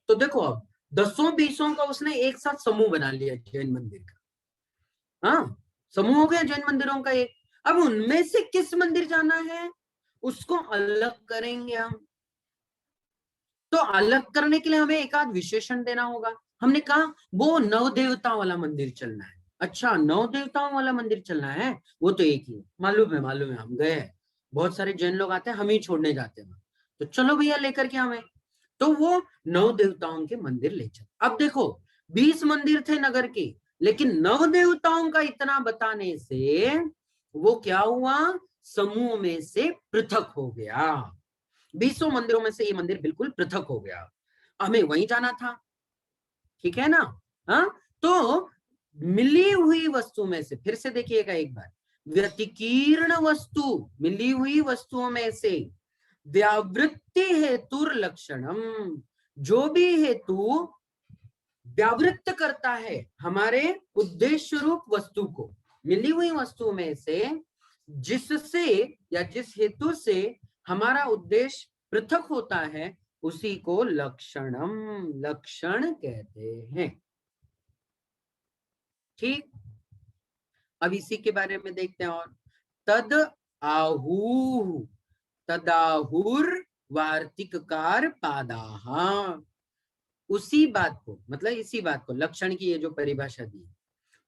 Speaker 1: तो देखो अब 10-20 का उसने एक साथ समूह बना लिया जैन मंदिर का। हाँ, समूह हो गया जैन मंदिरों का एक। अब उनमें से किस मंदिर जाना है उसको अलग करेंगे हम। तो अलग करने के लिए हमें एक आध विशेषण देना होगा। हमने कहा वो नव देवता वाला मंदिर चलना है। अच्छा, नव देवताओं वाला मंदिर चलना है, वो तो एक ही है, मालूम है, हम गए हैं, बहुत सारे जैन लोग आते हैं, हम ही छोड़ने जाते हैं, तो चलो भैया लेकर के हमें। तो वो नव देवताओं के मंदिर ले चल। अब देखो 20 मंदिर थे नगर के, लेकिन नव देवताओं का इतना बताने से वो क्या हुआ, समूह में से पृथक हो गया। 20 मंदिरों में से ये मंदिर बिल्कुल पृथक हो गया, हमें वहीं जाना था, ठीक है ना। हाँ, तो मिली हुई वस्तु में से, फिर से देखिएगा एक बार, व्यतिकीर्ण वस्तु, मिली हुई वस्तुओं में से व्यावृत्ति हेतु लक्षणम, जो भी हेतु व्यावृत्त करता है हमारे उद्देश्य रूप वस्तु को, मिली हुई वस्तु में से जिससे या जिस हेतु से हमारा उद्देश्य पृथक होता है, उसी को लक्षणम, लक्षण कहते हैं। ठीक, अब इसी के बारे में देखते हैं। और तद आहु, तदाहुर वार्तिककार पादाहा, उसी बात को, मतलब इसी बात को, लक्षण की ये जो परिभाषा दी,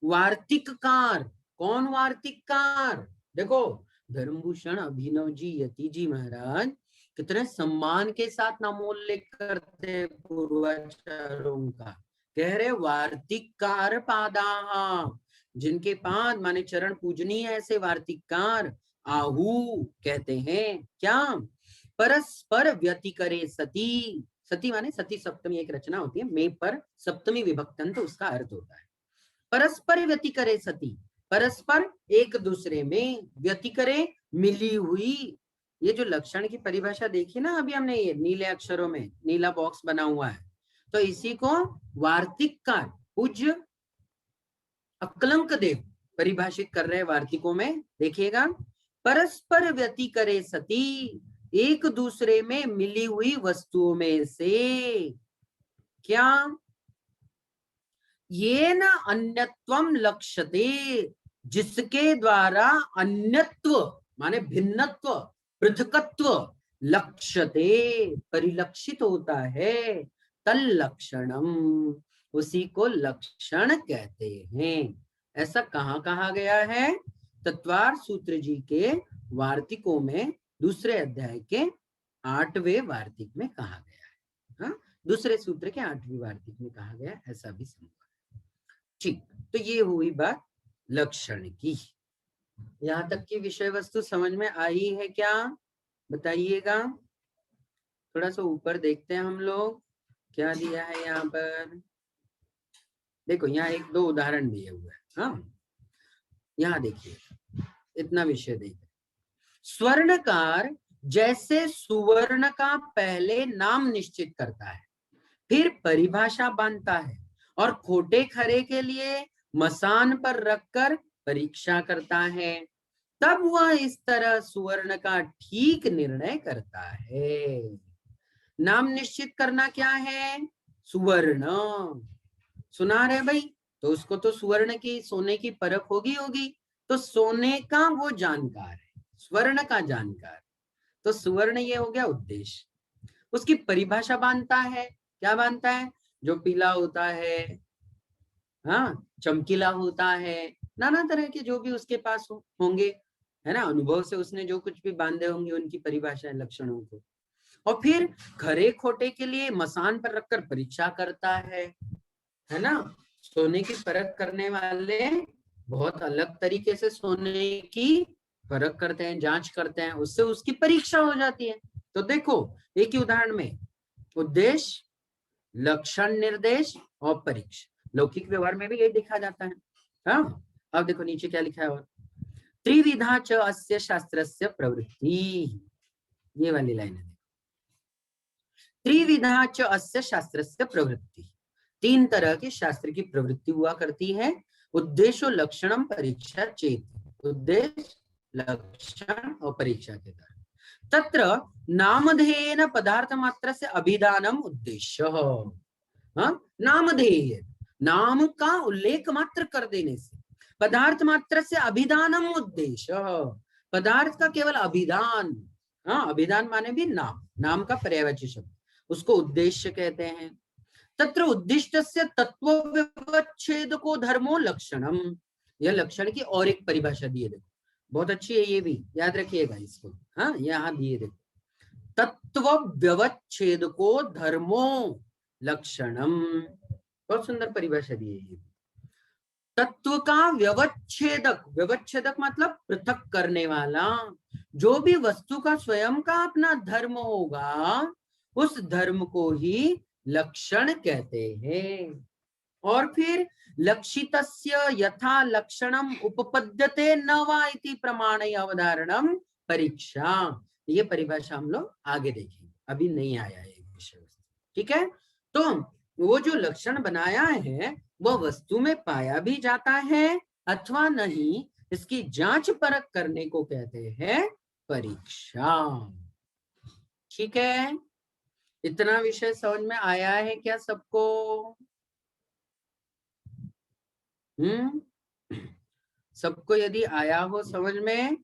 Speaker 1: वार्तिककार, कौन वार्तिककार, देखो धर्मभूषण अभिनव जी यति जी महाराज कितने सम्मान के साथ नामोल्लेख करते हैं पूर्वाचार्यों का, कह रहे वार्तिककार पादा, जिनके पाद माने चरण पूजनीय ऐसे वार्तिककार आहु कहते हैं क्या, परस्पर व्यतिकरे सती, सती माने सती सप्तमी एक रचना होती है, में पर सप्तमी विभक्तंत उसका अर्थ होता है। परस्पर व्यतिकरे सती, परस्पर एक दूसरे में, व्यतिकरे मिली हुई, ये जो लक्षण की परिभाषा देखी ना अभी हमने, ये नीले अक्षरों में नीला बॉक्स बना हुआ है, तो इसी को वार्तिककार पूज्य अक्लंक देव परिभाषित कर रहे हैं वार्तिकों में, देखिएगा, परस्पर व्यतिकरे सती, एक दूसरे में मिली हुई वस्तुओं में से क्या, ये न अन्यत्वम लक्ष्यते, जिसके द्वारा अन्यत्व माने भिन्नत्व, पृथकत्व लक्ष्यते परिलक्षित होता है, तल्लक्षणम, उसी को लक्षण कहते हैं। ऐसा कहाँ कहा गया है, तत्वार सूत्र जी के वार्तिकों में दूसरे अध्याय के 8वें वार्तिक में कहा गया है। हाँ, दूसरे सूत्र के 8वीं वार्तिक में कहा गया, ऐसा भी संभव। ठीक, तो ये हुई बात लक्षण की। यहां तक की विषय वस्तु समझ में आई है क्या, बताइएगा। थोड़ा सा ऊपर देखते हैं हम लोग, क्या दिया है यहाँ पर, देखो यहाँ एक दो उदाहरण दिए हुए हैं। हाँ, यहाँ देखिए, इतना विषय देखिए, स्वर्णकार जैसे सुवर्ण का पहले नाम निश्चित करता है, फिर परिभाषा बांधता है और खोटे खरे के लिए मसान पर रखकर परीक्षा करता है, तब वह इस तरह सुवर्ण का ठीक निर्णय करता है। नाम निश्चित करना क्या है, सुवर्ण, सुना रहे भाई, तो उसको तो सुवर्ण की, सोने की परख होगी, तो सोने का वो जानकार है, स्वर्ण का जानकार, तो सुवर्ण ये हो गया उद्देश्य। उसकी परिभाषा बांधता है, क्या बांधता है, जो पीला होता है, हाँ चमकीला होता है, नाना तरह के जो भी उसके पास होंगे, है ना, अनुभव से उसने जो कुछ भी बांधे होंगे उनकी परिभाषा है लक्षणों को। और फिर खरे खोटे के लिए मसान पर रखकर परीक्षा करता है ना। सोने की परख करने वाले बहुत अलग तरीके से सोने की परख करते हैं, जांच करते हैं, उससे उसकी परीक्षा हो जाती है। तो देखो एक ही उदाहरण में उद्देश्य, लक्षण, निर्देश और परीक्षा, लौकिक व्यवहार में भी यही देखा जाता है। हाँ, अब देखो नीचे क्या लिखा है, और त्रिविधा च अस्य शास्त्रस्य प्रवृत्ति, ये वाली लाइन है, त्रिविधा च अस्य शास्त्रस्य प्रवृत्ति, तीन तरह के शास्त्र की प्रवृत्ति हुआ करती है। उद्देश्य, लक्षणम, परीक्षा चेत। उद्देश्य, लक्षण और परीक्षा के द्वारा। तत्र नामधेयेन पदार्थ मात्र से अभिधानम उद्देश्य। नामधेय, नाम का उल्लेख मात्र कर देने से, पदार्थ मात्र से अभिधानम उद्देश्य, पदार्थ का केवल अभिधान, अभिधान माने भी नाम, नाम का पर्यायवाची शब्द, उसको उद्देश्य कहते हैं। तत्र उद्दिष्टस्य तत्व व्यवच्छेद को धर्मो लक्षणम। यह लक्षण की और एक परिभाषा दी है, देखो बहुत अच्छी है, ये भी याद रखिएगा इसको। हाँ, यहाँ दिए देखो, तत्व व्यवच्छेद को धर्मो लक्षणम, बहुत सुंदर परिभाषा दी है ये। तत्व का व्यवच्छेदक, व्यवच्छेदक मतलब पृथक करने वाला, जो भी वस्तु का स्वयं का अपना धर्म होगा उस धर्म को ही लक्षण कहते हैं। और फिर लक्षितस्य यथा लक्षणम उपपद्यते न वा इति प्रमाणे अवधारणम परीक्षा। ये परिभाषा हम लोग आगे देखेंगे, अभी नहीं आया है विषय। ठीक है, तो वो जो लक्षण बनाया है वह वस्तु में पाया भी जाता है अथवा नहीं, इसकी जांच परख करने को कहते हैं परीक्षा। ठीक है, इतना विषय समझ में आया है क्या सबको? सबको यदि आया हो समझ में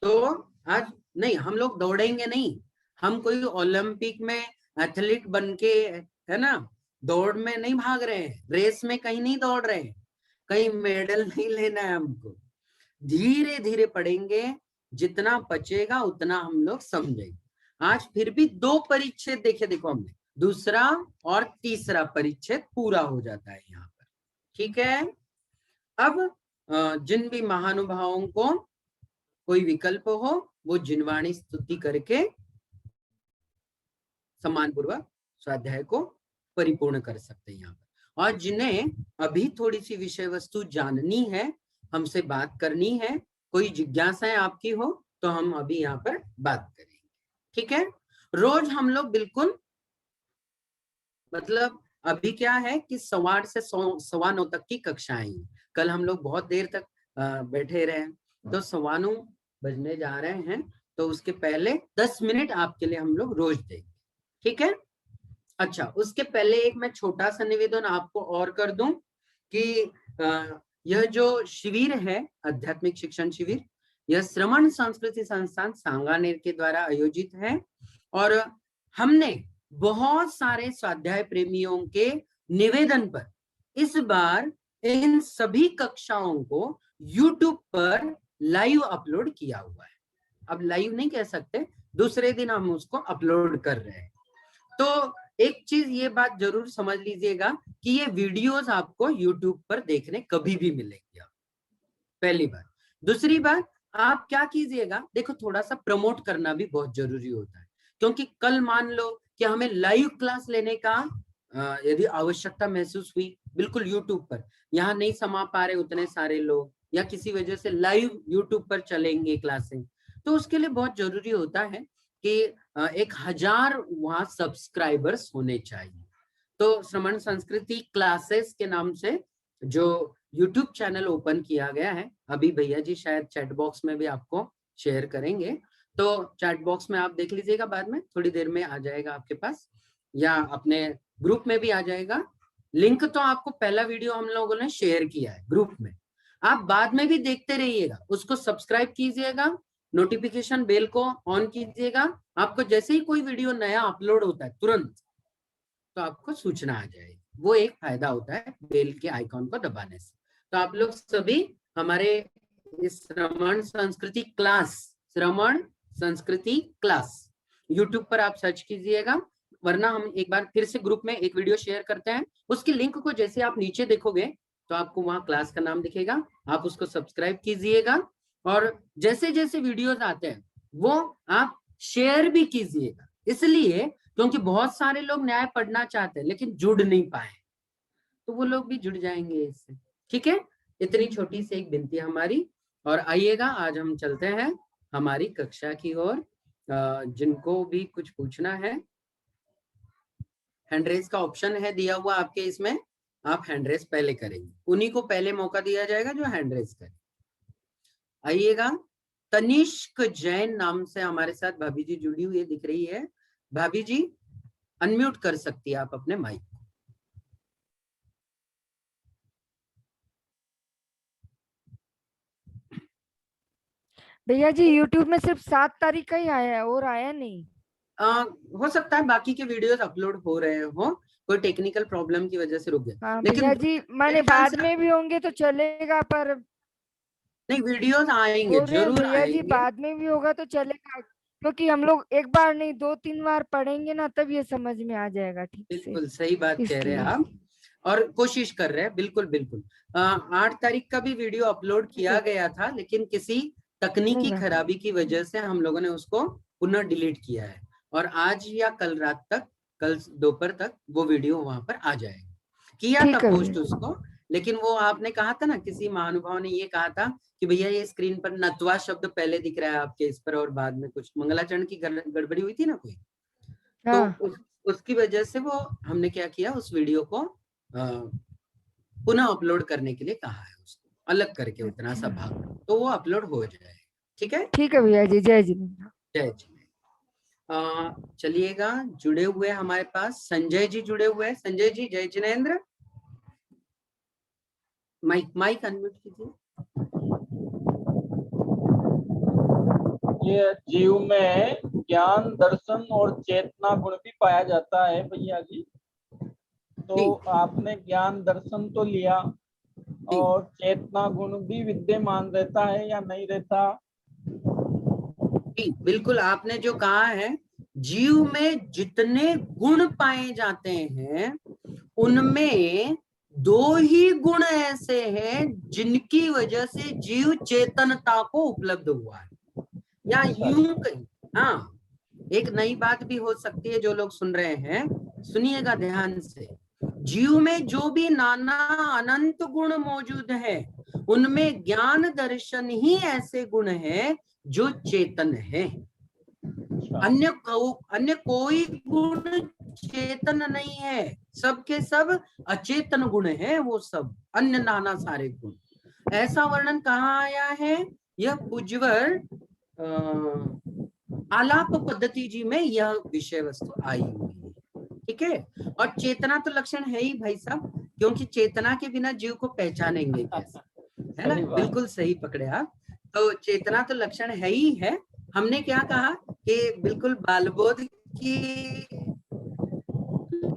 Speaker 1: तो आज नहीं, हम लोग दौड़ेंगे नहीं, हम कोई ओलंपिक में एथलीट बनके, है ना, दौड़ में नहीं भाग रहे हैं, रेस में कहीं नहीं दौड़ रहे हैं, कहीं मेडल नहीं लेना है हमको। धीरे धीरे पढ़ेंगे, जितना बचेगा उतना हम लोग समझेंगे। आज फिर भी 2 परिच्छेद देखे, देखो हमने दूसरा और तीसरा परिच्छेद पूरा हो जाता है यहाँ पर। ठीक है, अब जिन भी महानुभावों को कोई विकल्प हो वो जिनवाणी स्तुति करके सम्मान पूर्वक स्वाध्याय को परिपूर्ण कर सकते हैं यहाँ पर। और जिन्हें अभी थोड़ी सी विषय वस्तु जाननी है, हमसे बात करनी है, कोई जिज्ञासाएं आपकी हो तो हम अभी यहाँ पर बात करेंगे। ठीक है, रोज हम लोग बिल्कुल, मतलब अभी क्या है कि 8:15 से 9:15 तक की कक्षाएं, कल हम लोग बहुत देर तक बैठे रहे, तो 9:15 बजने जा रहे हैं, तो उसके पहले 10 मिनट आपके लिए हम लोग रोज देंगे। ठीक है, अच्छा, उसके पहले एक मैं छोटा सा निवेदन आपको और कर दूं कि यह जो शिविर है, आध्यात्मिक शिक्षण शिविर, यह श्रमण संस्कृति संस्थान सांगानेर के द्वारा आयोजित है। और हमने बहुत सारे स्वाध्याय प्रेमियों के निवेदन पर इस बार इन सभी कक्षाओं को YouTube पर लाइव अपलोड किया हुआ है। अब लाइव नहीं कह सकते, दूसरे दिन हम उसको अपलोड कर रहे हैं। तो एक चीज ये बात जरूर समझ लीजिएगा कि ये वीडियोस आपको YouTube पर देखने कभी भी मिलेंगे, पहली बात। दूसरी बात, आप क्या कीजिएगा, देखो थोड़ा सा प्रमोट करना भी बहुत जरूरी होता है, क्योंकि कल मान लो कि हमें लाइव क्लास लेने का यदि आवश्यकता महसूस हुई, बिल्कुल YouTube पर, यहाँ नहीं समा पा रहे उतने सारे लोग, या किसी वजह से लाइव YouTube पर चलेंगे क्लासें, तो उसके लिए बहुत जरूरी होता है कि 1000 वहां सब्सक्राइबर्स होने चाहिए। तो श्रमण संस्कृति क्लासेस के नाम से जो YouTube चैनल ओपन किया गया है, अभी भैया जी शायद चैट बॉक्स में भी आपको शेयर करेंगे, तो चैट बॉक्स में आप देख लीजिएगा, बाद में थोड़ी देर में आ जाएगा आपके पास, या अपने ग्रुप में भी आ जाएगा लिंक। तो आपको पहला वीडियो हम लोगों ने शेयर किया है ग्रुप में, आप बाद में भी देखते रहिएगा, उसको सब्सक्राइब कीजिएगा, नोटिफिकेशन बेल को ऑन कीजिएगा, आपको जैसे ही कोई वीडियो नया अपलोड होता है तुरंत तो आपको सूचना आ जाएगी। वो एक फायदा होता है बेल के आइकॉन को दबाने से। तो आप लोग सभी हमारे इस श्रमण संस्कृति क्लास YouTube पर आप सर्च कीजिएगा, वरना हम एक बार फिर से ग्रुप में एक वीडियो शेयर करते हैं, उसकी लिंक को जैसे आप नीचे देखोगे तो आपको वहां क्लास का नाम दिखेगा, आप उसको सब्सक्राइब कीजिएगा, और जैसे जैसे वीडियोस आते हैं वो आप शेयर भी कीजिएगा, इसलिए क्योंकि बहुत सारे लोग न्याय पढ़ना चाहते हैं लेकिन जुड़ नहीं पाए, तो वो लोग भी जुड़ जाएंगे इससे। ठीक है, इतनी छोटी सी एक विनती हमारी। और आइएगा, आज हम चलते हैं हमारी कक्षा की ओर। जिनको भी कुछ पूछना है हैंड रेज का ऑप्शन है दिया हुआ आपके इसमें, आप हैंड रेज पहले करेंगे, उन्हीं को पहले मौका दिया जाएगा जो हैंड रेज करे। आइएगा, तनिष्क जैन नाम से हमारे साथ भाभी जी जुड़ी हुई है, दिख रही है। भाभी जी अनम्यूट कर सकती है आप अपने माइक।
Speaker 3: भैया जी YouTube में सिर्फ 7 तारीख का ही आया है और आया नहीं।
Speaker 1: हो सकता है बाकी के वीडियोस अपलोड हो रहे हो, कोई टेक्निकल प्रॉब्लम की वजह से रुक गया।
Speaker 3: हाँ
Speaker 1: लेकिन
Speaker 3: भैया जी, माने
Speaker 1: मेरे ख्याल
Speaker 3: बाद
Speaker 1: से
Speaker 3: में भी होंगे तो चलेगा, पर
Speaker 1: नहीं, वीडियोस आएंगे,
Speaker 3: बोल रहे हैं
Speaker 1: जरूर
Speaker 3: भैया जी
Speaker 1: आएंगे।
Speaker 3: बाद में भी होगा तो चलेगा, क्योंकि हम लोग एक बार नहीं 2-3 बार पढ़ेंगे ना, तब ये समझ में आ जाएगा ठीक से,
Speaker 1: बिल्कुल सही बात कह रहे हैं
Speaker 3: इसलिए।
Speaker 1: आप, और कोशिश कर रहे हैं, बिल्कुल बिल्कुल। 8 तारीख का भी वीडियो अपलोड किया गया था, लेकिन किसी तकनीकी
Speaker 3: चलेगा।
Speaker 1: खराबी की वजह से हम लोगों ने उसको पुनः डिलीट किया है, और आज या कल रात तक, कल दोपहर तक वो वीडियो वहां पर आ जाएगा। किया था
Speaker 3: ठीक है
Speaker 1: पोस्ट
Speaker 3: भैया।
Speaker 1: उसको, लेकिन वो आपने कहा था ना, किसी महानुभाव ने ये कहा था कि भैया ये स्क्रीन पर नत्वा शब्द पहले दिख रहा है आपके इस पर, और बाद में कुछ मंगलाचरण की गड़बड़ी हुई थी ना कोई, तो
Speaker 3: हाँ
Speaker 1: उसकी वजह से वो हमने क्या किया, उस वीडियो को पुनः अपलोड करने के लिए कहा है उसको, अलग करके उतना सा भाग, तो वो अपलोड हो जाए। ठीक है,
Speaker 3: ठीक है भैया जी, जय जिनेन्द्र।
Speaker 1: जय जी। चलिएगा, जुड़े हुए हमारे पास संजय जी जुड़े हुए हैं। संजय जी जय जिनेन्द्र, माइक माइक अनम्यूट कीजिए।
Speaker 4: ये जीव में ज्ञान, दर्शन और चेतना गुण भी पाया जाता है भैया जी। तो आपने ज्ञान दर्शन तो लिया, और चेतना गुण भी विद्यमान रहता है या नहीं रहता?
Speaker 1: बिल्कुल, आपने जो कहा है, जीव में जितने गुण पाए जाते हैं उनमें 2 ही गुण ऐसे हैं जिनकी वजह से जीव चेतनता को उपलब्ध हुआ है, या यूं कहीं। हाँ, एक नई बात भी हो सकती है, जो लोग सुन रहे हैं सुनिएगा ध्यान से। जीव में जो भी नाना अनंत गुण मौजूद है, उनमें ज्ञान दर्शन ही ऐसे गुण हैं जो चेतन है। अन्य कोई गुण चेतन नहीं है, सबके सब अचेतन गुण है, वो सब अन्य नाना सारे गुण। ऐसा वर्णन कहाँ आया है? यह पूज्यवर आलाप पद्धति जी में यह विषय वस्तु आई हुई है। ठीक है, और चेतना तो लक्षण है ही भाई साहब, क्योंकि चेतना के बिना जीव को पहचानेंगे कैसे, है ना? बिल्कुल सही पकड़े आप। तो चेतना तो लक्षण है ही है। हमने क्या कहा कि बिल्कुल बालबोध की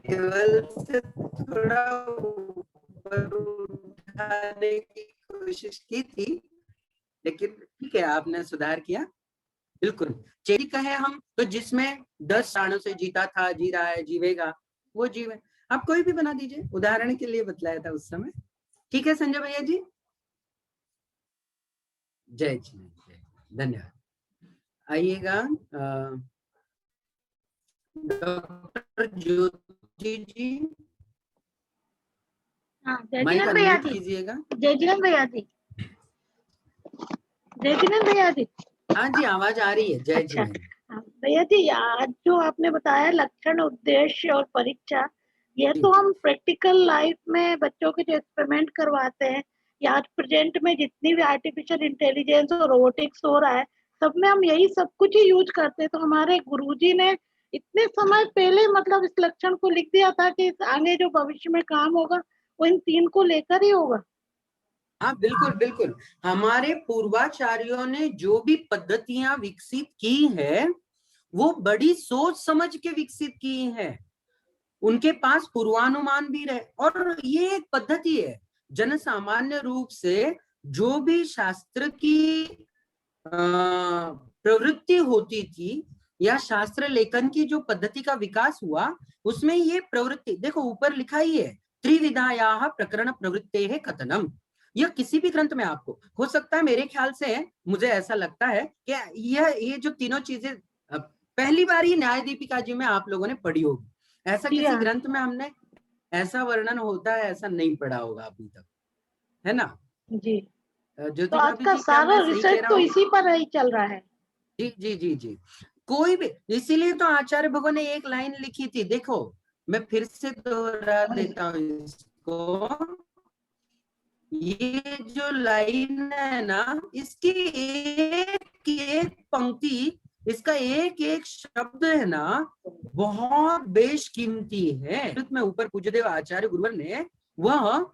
Speaker 1: लेवल से थोड़ा ऊपर उठाने की कोशिश की थी, लेकिन ठीक है, आपने सुधार किया। बिल्कुल, चेरी कहे हम तो जिसमें 10 प्राणों से जीता था, जी रहा है, जीवेगा, वो जीव है। आप कोई भी बना दीजिए, उदाहरण के लिए बतलाया था उस समय। ठीक है संजय भैया जी, जय जी, धन्यवाद। आइएगा, डॉक्टर ज्योति जी,
Speaker 5: जय
Speaker 1: माइक
Speaker 5: जिनेन्द्र भैया
Speaker 1: अनम्यूट
Speaker 5: जी।
Speaker 1: कीजिएगा।
Speaker 5: जय जिनेन्द्र भैया जी। जय जिनेन्द्र भैया जी।
Speaker 1: हाँ जी, आवाज आ रही है। जय
Speaker 5: अच्छा
Speaker 1: जी।
Speaker 5: भैया जी, आज जो आपने बताया लक्षण, उद्देश्य और परीक्षा, यह तो हम प्रैक्टिकल लाइफ में बच्चों के जो एक्सपेरिमेंट करवाते हैं, या आज प्रेजेंट में जितनी भी आर्टिफिशियल इंटेलिजेंस और रोबोटिक्स हो रहा है, सब में हम यही सब कुछ ही यूज करते हैं। तो हमारे गुरुजी ने इतने समय पहले मतलब इस लक्षण को लिख दिया था कि आगे जो भविष्य में काम होगा वो इन 3 को लेकर ही होगा।
Speaker 1: हाँ बिल्कुल बिल्कुल, हमारे पूर्वाचार्यों ने जो भी पद्धतियां विकसित की है, वो बड़ी सोच समझ के विकसित की है। उनके पास पूर्वानुमान भी रहे, और ये एक पद्धति है। जन सामान्य रूप से जो भी शास्त्र की प्रवृत्ति होती थी, या शास्त्र लेखन की जो पद्धति का विकास हुआ, उसमें ये प्रवृत्ति देखो, ऊपर लिखा ही है, त्रिविधायाः प्रकरण प्रवृत्ते है कथनम। यह किसी भी ग्रंथ में आपको हो सकता है, मेरे ख्याल से मुझे ऐसा लगता है कि ये जो तीनों चीजें पहली बार ही न्याय दीपिका जी में आप लोगों ने पढ़ी होगी। ऐसा किसी ग्रंथ में हमने ऐसा वर्णन होता है ऐसा नहीं पढ़ा होगा अभी तक, है ना
Speaker 5: जी?
Speaker 1: ज्योति
Speaker 5: तो आज
Speaker 1: भाभी
Speaker 5: का
Speaker 1: जी, क्या
Speaker 5: सारा
Speaker 1: मैं सही कह
Speaker 5: रिसर्च
Speaker 1: रहा
Speaker 5: तो
Speaker 1: हूँ?
Speaker 5: इसी पर ही चल रहा है।
Speaker 1: जी जी जी जी, कोई भी, इसीलिए तो आचार्य भगवान ने एक लाइन लिखी थी, देखो, मैं फिर से दोहरा देता हूँ इसको। ये जो लाइन है ना, इसकी एक एक पंक्ति, इसका एक एक शब्द है ना, बहुत बेशकीमती है। में ऊपर पूज्यदेव आचार्य गुरुवर ने, वह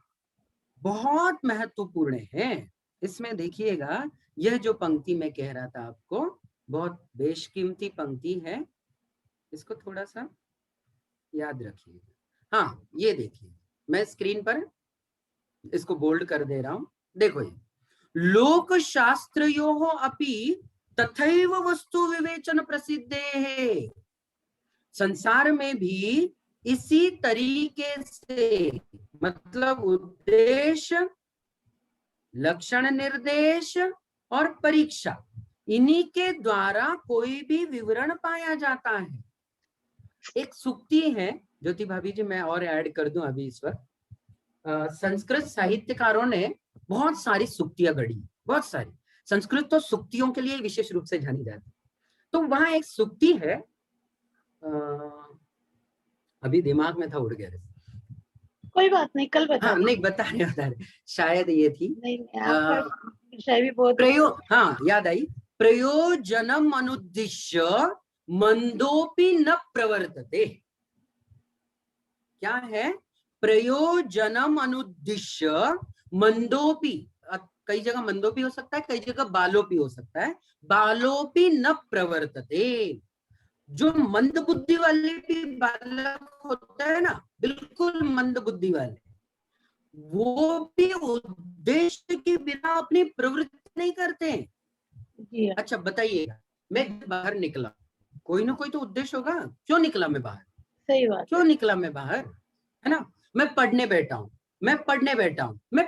Speaker 1: बहुत महत्वपूर्ण है। इसमें देखिएगा, यह जो पंक्ति मैं कह रहा था आपको, बहुत बेशकीमती पंक्ति है। इसको थोड़ा सा याद रखिएगा। हाँ, ये देखिए, मैं स्क्रीन पर इसको बोल्ड कर दे रहा हूं। देखो, ये लोक शास्त्रयोः अपि तथैव वस्तु विवेचन प्रसिद्धे है। संसार में भी इसी तरीके से, मतलब उद्देश्य, लक्षण निर्देश और परीक्षा, इन्हीं के द्वारा कोई भी विवरण पाया जाता है। एक सूक्ति है, ज्योति भाभी जी, मैं और ऐड कर दूं अभी इस वक्त। संस्कृत साहित्यकारों ने बहुत सारी सूक्तियां गढ़ी, बहुत सारी। संस्कृत तो सूक्तियों के लिए विशेष रूप से जानी जाती। तो वहां एक सूक्ति है, अभी दिमाग में था, उड़ गया।
Speaker 5: कोई बात नहीं, कल बता।
Speaker 1: हाँ, नहीं, बता रहे, शायद ये थी।
Speaker 5: नहीं, आपका विषय भी बहुत
Speaker 1: हाँ, याद आई। प्रयोजनम अनुद्दिश्य मंदोपि न प्रवर्तते। क्या है? प्रयोजनम अनुद्दिश्य मंदोपि, कई जगह मंदोपि हो सकता है, कई जगह बालोपि हो सकता है। बालोपि न प्रवर्तते। जो मंद बुद्धि वाले भी बालक होता है ना, बिल्कुल मंद बुद्धि वाले, वो भी उद्देश्य के बिना अपनी प्रवृत्ति नहीं करते।
Speaker 5: जी।
Speaker 1: अच्छा बताइएगा, मैं बाहर निकला, कोई ना कोई तो उद्देश्य होगा। क्यों निकला मैं बाहर?
Speaker 5: सही बात।
Speaker 1: क्यों निकला मैं बाहर, है ना? मैं पढ़ने बैठा हूँ, मैं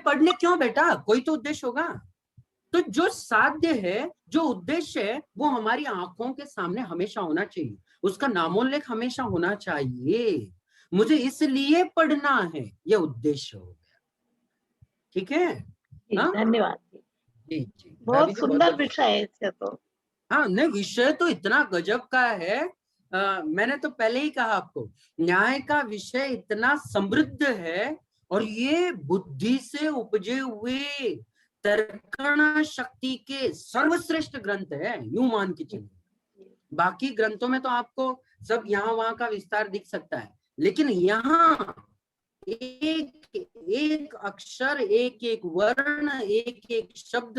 Speaker 1: पढ़ने क्यों बैठा? कोई तो उद्देश्य होगा। तो जो साध्य है, जो उद्देश्य है, वो हमारी आंखों के सामने हमेशा होना चाहिए, उसका नामोल्लेख हमेशा होना चाहिए। मुझे इसलिए पढ़ना है, ये उद्देश्य हो गया। ठीक है? हाँ?
Speaker 5: धन्यवाद
Speaker 1: जी जी,
Speaker 5: बहुत सुंदर विषय है इससे तो।
Speaker 1: हाँ, नहीं, विषय तो इतना गजब का है। मैंने तो पहले ही कहा आपको, न्याय का विषय इतना समृद्ध है, और ये बुद्धि से उपजे हुए तर्कण शक्ति के सर्वश्रेष्ठ ग्रंथ है, यूं मान के चलिए। बाकी ग्रंथों में तो आपको सब यहाँ वहां का विस्तार दिख सकता है, लेकिन यहाँ एक एक अक्षर, एक एक वर्ण, एक एक शब्द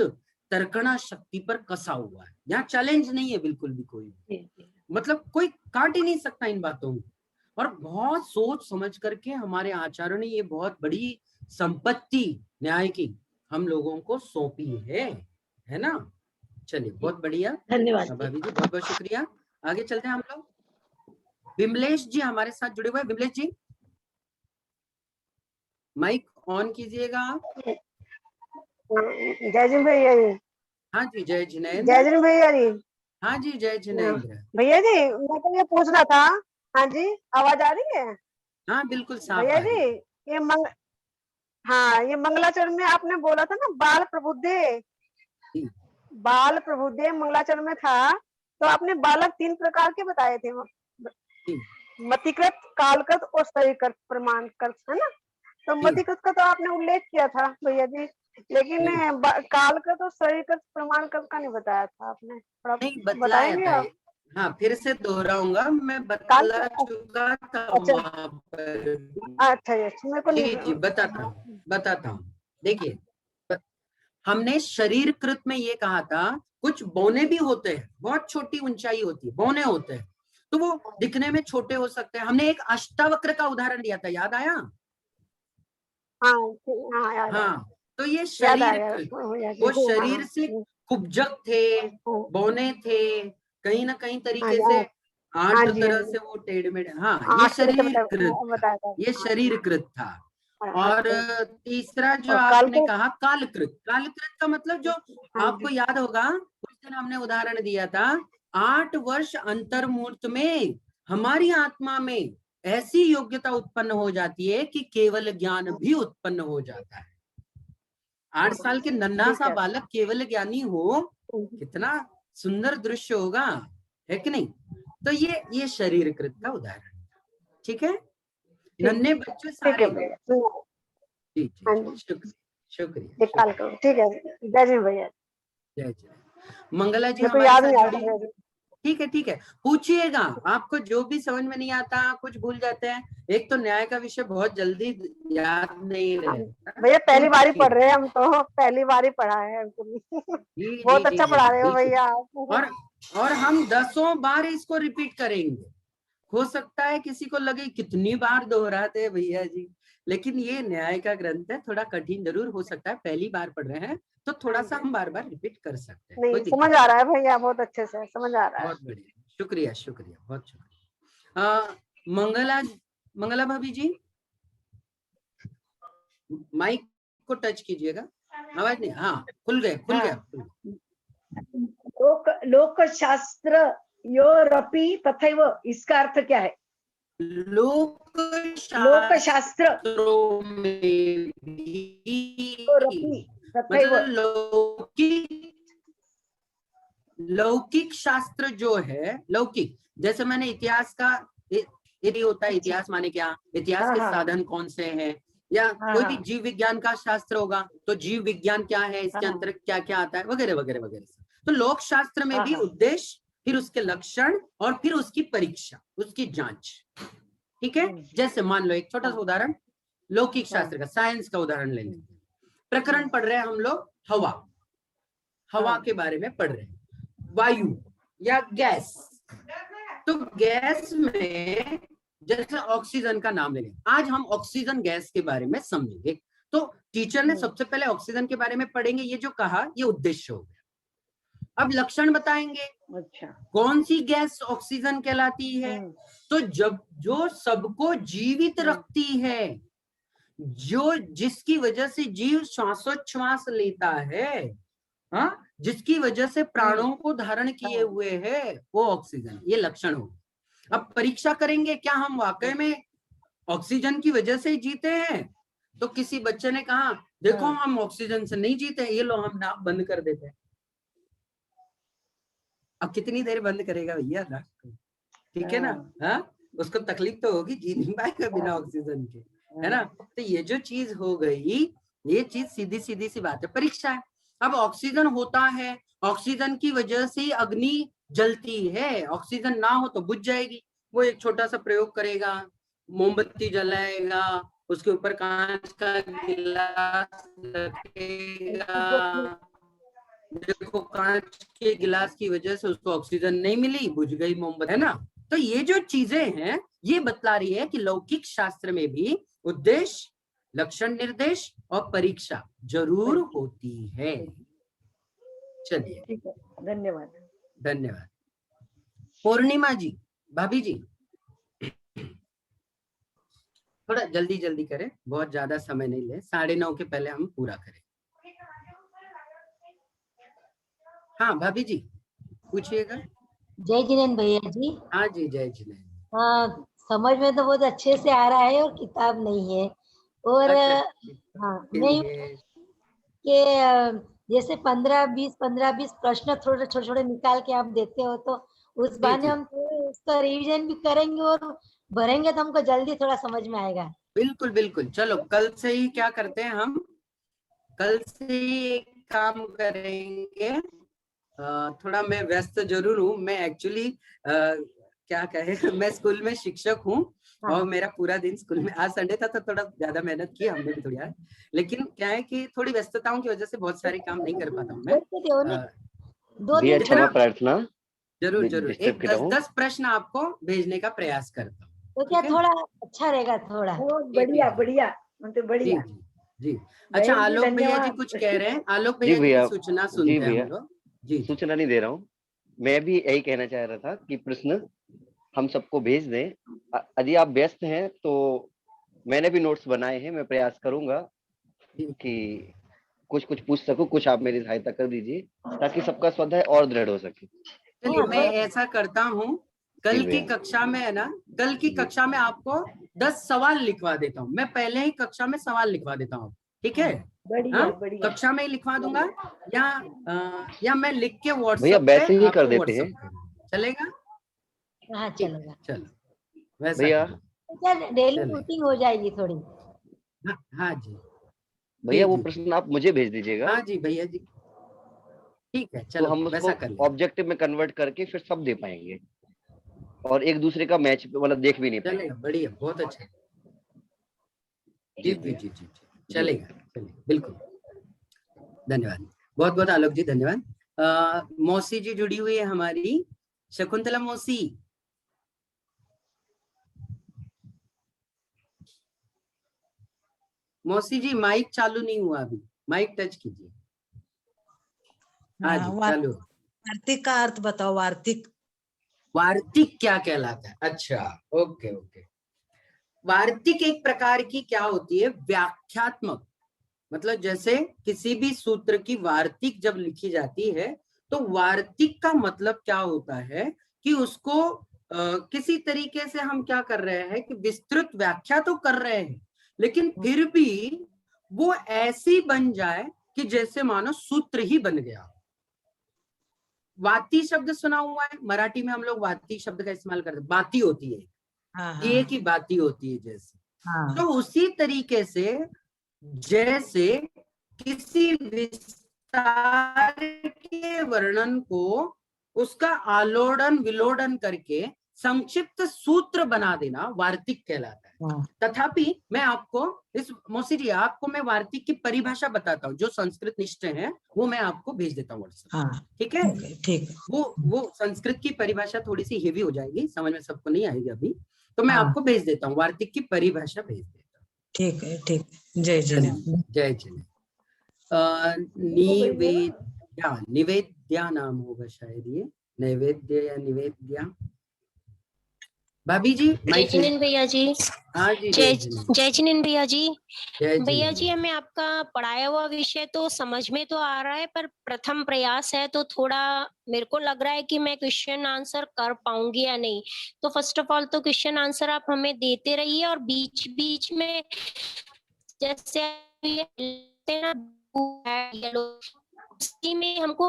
Speaker 1: तर्कणा शक्ति पर कसा हुआ है। यहाँ चैलेंज नहीं है बिल्कुल भी कोई, मतलब कोई काट ही नहीं सकता इन बातों को। और बहुत सोच समझ करके हमारे आचार्यों ने ये बहुत बड़ी संपत्ति न्याय की हम लोगों को सौंपी है ना? चलिए, बहुत बढ़िया,
Speaker 5: धन्यवाद
Speaker 1: भाभी जी, बहुत बहुत शुक्रिया। आगे चलते हैं हम लोग। विमलेश जी हमारे साथ जुड़े हुए हैं। विमलेश जी, माइक ऑन कीजिएगा आप।
Speaker 6: जय जिन भैया जी।
Speaker 1: हाँ जी, जय जिनेंद्र।
Speaker 6: जय जिन भैया जी।
Speaker 1: हाँ जी, जय जिनेंद्र।
Speaker 6: भैया जी, मैं तो ये पूछ रहा था। हाँ जी, आवाज आ रही है?
Speaker 1: हाँ, बिल्कुल साफ
Speaker 6: भैया
Speaker 1: आ रही है।
Speaker 6: जी, ये मंगलाचरण में आपने बोला था ना, बाल प्रबुद्धे मंगलाचरण में था, तो आपने बालक 3 प्रकार के बताए थे, मतिकृत, कालकृत और सहीकृत प्रमाणकृत, है ना? तो मतिकृत का तो आपने उल्लेख किया था भैया जी, लेकिन कालकृत और सहीकृत प्रमाणकृत का नहीं बताया था आपने।
Speaker 1: नहीं बताया था। हाँ, फिर से दोहराऊंगा, मैं बता चुका था वहां पर।
Speaker 6: अच्छा, मेरे को नहीं।
Speaker 1: जी, बताता हूँ। देखिए, हमने शरीरकृत में ये कहा था, कुछ बौने भी होते हैं, बहुत छोटी ऊंचाई होती है, बौने होते हैं, तो वो दिखने में छोटे हो सकते हैं। हमने एक अष्टावक्र का उदाहरण दिया था, याद आया? हाँ, तो ये शरीरकृत, वो शरीर से कुब्जक थे, बौने थे, कहीं ना कहीं तरीके से 8 तरह से वो टेढ़े मेढ़े। हाँ, ये शरीरकृत था। और तीसरा जो आपने कहा कालकृत, कालकृत का मतलब जो आपको याद होगा, उस दिन हमने उदाहरण दिया था, 8 वर्ष अंतर्मूर्त में हमारी आत्मा में ऐसी योग्यता उत्पन्न हो जाती है कि केवल ज्ञान भी उत्पन्न हो जाता है। 8 साल के नन्हा सा बालक केवल ज्ञानी हो, कितना सुंदर दृश्य होगा, है कि नहीं? तो ये शरीरकृत का उदाहरण, ठीक है? नन्हे बच्चे
Speaker 6: ठीक
Speaker 1: सारे
Speaker 6: है
Speaker 1: लोग।
Speaker 6: भैया।
Speaker 1: जी जी
Speaker 6: हाँ
Speaker 1: जी,
Speaker 6: जी,
Speaker 1: शुक्रिया शुक्रिया
Speaker 6: ये कॉल करो। ठीक है, जय जय भैया।
Speaker 1: जय जय। मंगला जी
Speaker 6: मेरे को
Speaker 1: हमारे
Speaker 6: याद
Speaker 1: साथ
Speaker 6: नहीं आ
Speaker 1: जुड़ी।
Speaker 6: रहा है।
Speaker 1: ठीक है ठीक है, पूछिएगा, आपको जो भी समझ में नहीं आता, कुछ भूल जाते हैं, एक तो न्याय का विषय बहुत जल्दी याद नहीं रहता।
Speaker 6: भैया पहली बार ही
Speaker 1: पूछिए।
Speaker 6: पढ़ रहे हैं हम तो, पहली बार ही पढ़ा है हमको भी।
Speaker 1: जी जी
Speaker 6: बहुत
Speaker 1: जी
Speaker 6: अच्छा
Speaker 1: जी
Speaker 6: पढ़ा
Speaker 1: जी,
Speaker 6: रहे हो
Speaker 1: बिल्कुल।
Speaker 6: भैया आप।
Speaker 1: और हम 10 बार इसको रिपीट करेंगे। हो सकता है किसी को लगे कितनी बार दोहराते हैं भैया जी, लेकिन ये न्याय का ग्रंथ है, थोड़ा कठिन जरूर हो सकता है, पहली बार पढ़ रहे हैं तो थोड़ा सा हम बार बार रिपीट कर सकते हैं, कोई
Speaker 6: नहीं,
Speaker 1: दिक्कत
Speaker 6: समझ आ रहा है भैया, बहुत अच्छे से समझ आ रहा है।
Speaker 1: बहुत बढ़िया, शुक्रिया शुक्रिया, बहुत शुक्रिया। मंगला मंगला भाभी जी, माइक को टच कीजिएगा, आवाज नहीं। हाँ, खुल गया खुल गया खुल गया।
Speaker 7: लोक शास्त्र योरपि तथैव, इसका अर्थ क्या है?
Speaker 1: लोक
Speaker 7: लोक शास्त्र
Speaker 1: शास्त्रों में भी
Speaker 7: योरपि तथैव।
Speaker 1: मतलब लौकिक शास्त्र जो है, लौकिक, जैसे मैंने इतिहास का यदि होता है, इतिहास माने क्या, इतिहास के
Speaker 7: हाँ,
Speaker 1: साधन कौन से हैं, या कोई भी जीव विज्ञान का शास्त्र होगा तो जीव विज्ञान क्या है, इसके
Speaker 7: हाँ।
Speaker 1: अंतर्गत क्या क्या आता है, वगैरह वगैरह वगैरह। तो लोक शास्त्र में भी
Speaker 7: हाँ।
Speaker 1: उद्देश्य, फिर उसके लक्षण, और फिर उसकी परीक्षा, उसकी जांच। ठीक है, जैसे मान लो एक छोटा सा उदाहरण, लौकिक शास्त्र का, साइंस का उदाहरण ले लेते हैं। प्रकरण पढ़ रहे हैं हम लोग, हवा के बारे में पढ़ रहे हैं, वायु या गैस। तो गैस में जैसे ऑक्सीजन का नाम ले लें, आज हम ऑक्सीजन गैस के बारे में समझेंगे। तो टीचर ने सबसे पहले ऑक्सीजन के बारे में पढ़ेंगे, ये जो कहा ये उद्देश्य हो गया। अब लक्षण बताएंगे,
Speaker 7: अच्छा,
Speaker 1: कौन सी गैस ऑक्सीजन कहलाती है, तो जब जो सबको जीवित रखती है, जो जिसकी वजह से जीव श्वासोच्छ्वास लेता है, हाँ, जिसकी वजह से प्राणों को धारण किए हुए है, वो ऑक्सीजन, ये लक्षण हो। अब परीक्षा करेंगे, क्या हम वाकई में ऑक्सीजन की वजह से जीते हैं? तो किसी बच्चे ने कहा, देखो हम ऑक्सीजन से नहीं जीते, ये लो हम नाक बंद कर देते हैं। अब कितनी देर बंद करेगा भैया नाक को, ठीक है ना? हाँ, उसको तकलीफ तो होगी, जी नहीं पाएगा बिना ऑक्सीजन के, है ना? तो ये जो चीज हो गई, ये चीज सीधी सीधी सी बात है, परीक्षा है। अब ऑक्सीजन होता है, ऑक्सीजन की वजह से अग्नि जलती है, ऑक्सीजन ना हो तो बुझ जाएगी। वो एक छोटा सा प्रयोग करेगा, मोमबत्ती जलाएगा, उसके ऊपर कांच का गिलास रखेगा, देखो कांच के गिलास की वजह से उसको ऑक्सीजन नहीं मिली, बुझ गई मोमबत्ती, है ना? तो ये जो चीजें हैं, ये बतला रही है कि लौकिक शास्त्र में भी उद्देश्य, लक्षण निर्देश और परीक्षा जरूर होती है। चलिए,
Speaker 7: ठीक है, धन्यवाद।
Speaker 1: धन्यवाद। पूर्णिमा जी, भाभी जी, थोड़ा जल्दी जल्दी करें, बहुत ज्यादा समय नहीं ले, 9:30 के पहले हम पूरा करें। हाँ भाभी जी, पूछिएगा।
Speaker 8: जय जिनेन्द्र भैया जी।
Speaker 1: हाँ जी, जय जिनेन्द्र।
Speaker 8: हाँ, समझ में तो बहुत अच्छे से आ रहा है, और किताब नहीं है। और
Speaker 1: अच्छा,
Speaker 8: हाँ, नहीं कि जैसे 15-20 प्रश्न थोड़े छोटे छोटे निकाल के आप देते हो, तो उस बहाने हम उसका रिवीजन भी करेंगे और भरेंगे, तो हमको जल्दी थोड़ा समझ में आएगा।
Speaker 1: बिल्कुल बिल्कुल, चलो कल से ही क्या करते हैं हम, कल से ही एक काम करेंगे। थोड़ा मैं व्यस्त जरूर हूँ, मैं एक्चुअली क्या कहे, मैं स्कूल में शिक्षक हूँ, और मेरा पूरा दिन स्कूल में, आज संडे था तो थोड़ा ज्यादा मेहनत की हमने भी थोड़ी, लेकिन क्या है कि थोड़ी व्यस्तताओं की वजह से बहुत सारे काम नहीं कर पाता हूँ मैं।
Speaker 2: प्रार्थना
Speaker 1: जरूर जरूर, एक 10 प्रश्न आपको भेजने का प्रयास करता हूँ,
Speaker 8: तो क्या थोड़ा अच्छा रहेगा, थोड़ा
Speaker 7: बढ़िया बढ़िया, मतलब बढ़िया।
Speaker 1: जी। अच्छा, आलोक भैया जी कुछ कह रहे हैं, आलोक भैया जी की सूचना सुनते हैं हम लोग। जी,
Speaker 2: सूचना नहीं दे रहा हूँ, मैं भी यही कहना चाह रहा था कि प्रश्न हम सबको भेज दें। यदि आप व्यस्त हैं तो मैंने भी नोट्स बनाए हैं, मैं प्रयास करूंगा कि कुछ पूछ सकूं, कुछ आप मेरी सहायता कर दीजिए ताकि सबका स्वाध्याय और दृढ़ हो सके।
Speaker 1: चलिए, मैं ऐसा करता हूँ, कल की कक्षा में है ना, कल की कक्षा में आपको 10 सवाल लिखवा देता हूँ, मैं पहले ही कक्षा में सवाल लिखवा देता हूँ, ठीक है?
Speaker 7: बढ़िया बढ़िया,
Speaker 1: कक्षा में ही लिखवा दूंगा, या मैं लिख के
Speaker 2: भैया
Speaker 1: व्हाट्सएप
Speaker 2: वैसे ही कर
Speaker 1: पे
Speaker 2: देते हैं,
Speaker 1: चलेगा?
Speaker 8: हाँ चलेगा।
Speaker 1: चलो, वैसा
Speaker 2: भैया
Speaker 8: डेली
Speaker 1: चलें।
Speaker 8: रूटीन हो जाएगी थोड़ी।
Speaker 1: हाँ हाँ जी
Speaker 2: भैया
Speaker 1: जी
Speaker 2: वो
Speaker 1: जी
Speaker 2: प्रश्न आप मुझे भेज दीजिएगा,
Speaker 1: हाँ जी भैया जी, ठीक है,
Speaker 2: तो
Speaker 1: चलो
Speaker 2: हम उसको
Speaker 1: वैसा कर लें।
Speaker 2: ऑब्जेक्टिव में कन्वर्ट करके फिर सब दे पाएंगे और एक दूसरे का मैच मतलब देख भी नहीं पाएंगे।
Speaker 1: चलेगा, बढ़िया, बहुत अच्छा। जी
Speaker 2: जी
Speaker 1: जी
Speaker 2: भैया,
Speaker 1: जी जी जी, चलेगा चलेगा, बिल्कुल। धन्यवाद, बहुत बहुत आलोक जी, धन्यवाद। मौसी जी जुड़ी हुई है हमारी, शकुंतला मौसी। मौसी जी माइक चालू नहीं हुआ अभी, माइक टच कीजिए। हाँ जी, चालू।
Speaker 9: वार्तिक का अर्थ बताओ, वार्तिक।
Speaker 1: वार्तिक क्या कहलाता है? अच्छा, ओके ओके। वार्तिक एक प्रकार की क्या होती है, व्याख्यात्मक, मतलब जैसे किसी भी सूत्र की वार्तिक जब लिखी जाती है तो वार्तिक का मतलब क्या होता है कि उसको किसी तरीके से हम क्या कर रहे हैं कि विस्तृत व्याख्या तो कर रहे हैं, लेकिन फिर भी वो ऐसी बन जाए कि जैसे मानो सूत्र ही बन गया। वाती शब्द सुना हुआ है, मराठी में हम लोग वाती शब्द का इस्तेमाल करते हैं, बाती होती है, दिए की बाती होती है जैसे। तो उसी तरीके से जैसे किसी विस्तार के वर्णन को उसका आलोड़न विलोड़न करके संक्षिप्त सूत्र बना देना वार्तिक कहलाता है। तथापि मैं आपको इस मौसी जी, आपको मैं वार्तिक की परिभाषा बताता हूँ, जो संस्कृत निष्ठ है वो मैं आपको भेज देता हूँ व्हाट्सएप, ठीक है?
Speaker 9: ठीक।
Speaker 1: वो संस्कृत की परिभाषा थोड़ी सी हेवी हो जाएगी, समझ में सबको नहीं आएगी अभी, तो मैं आपको भेज देता हूँ, वार्तिक की परिभाषा भेज देता हूँ।
Speaker 9: ठीक है, ठीक। जय जिनेन्द्र।
Speaker 1: जय जिनेन्द्र। निवेद्या नाम होगा शायद, ये नैवेद्य या निवेद्या। भाभी जी,
Speaker 10: जय जिनेन्द्र भैया जी।
Speaker 1: हाँ जी,
Speaker 10: जय जिनेन्द्र भैया जी। भैया जी,
Speaker 1: जिनेन्द्र।
Speaker 10: हमें आपका पढ़ाया हुआ विषय तो समझ में तो आ रहा है, पर प्रथम प्रयास है तो थोड़ा मेरे को लग रहा है कि मैं क्वेश्चन आंसर कर पाऊंगी या नहीं। तो फर्स्ट ऑफ ऑल तो क्वेश्चन आंसर आप हमें देते रहिए, और बीच बीच में जैसे उसी में हमको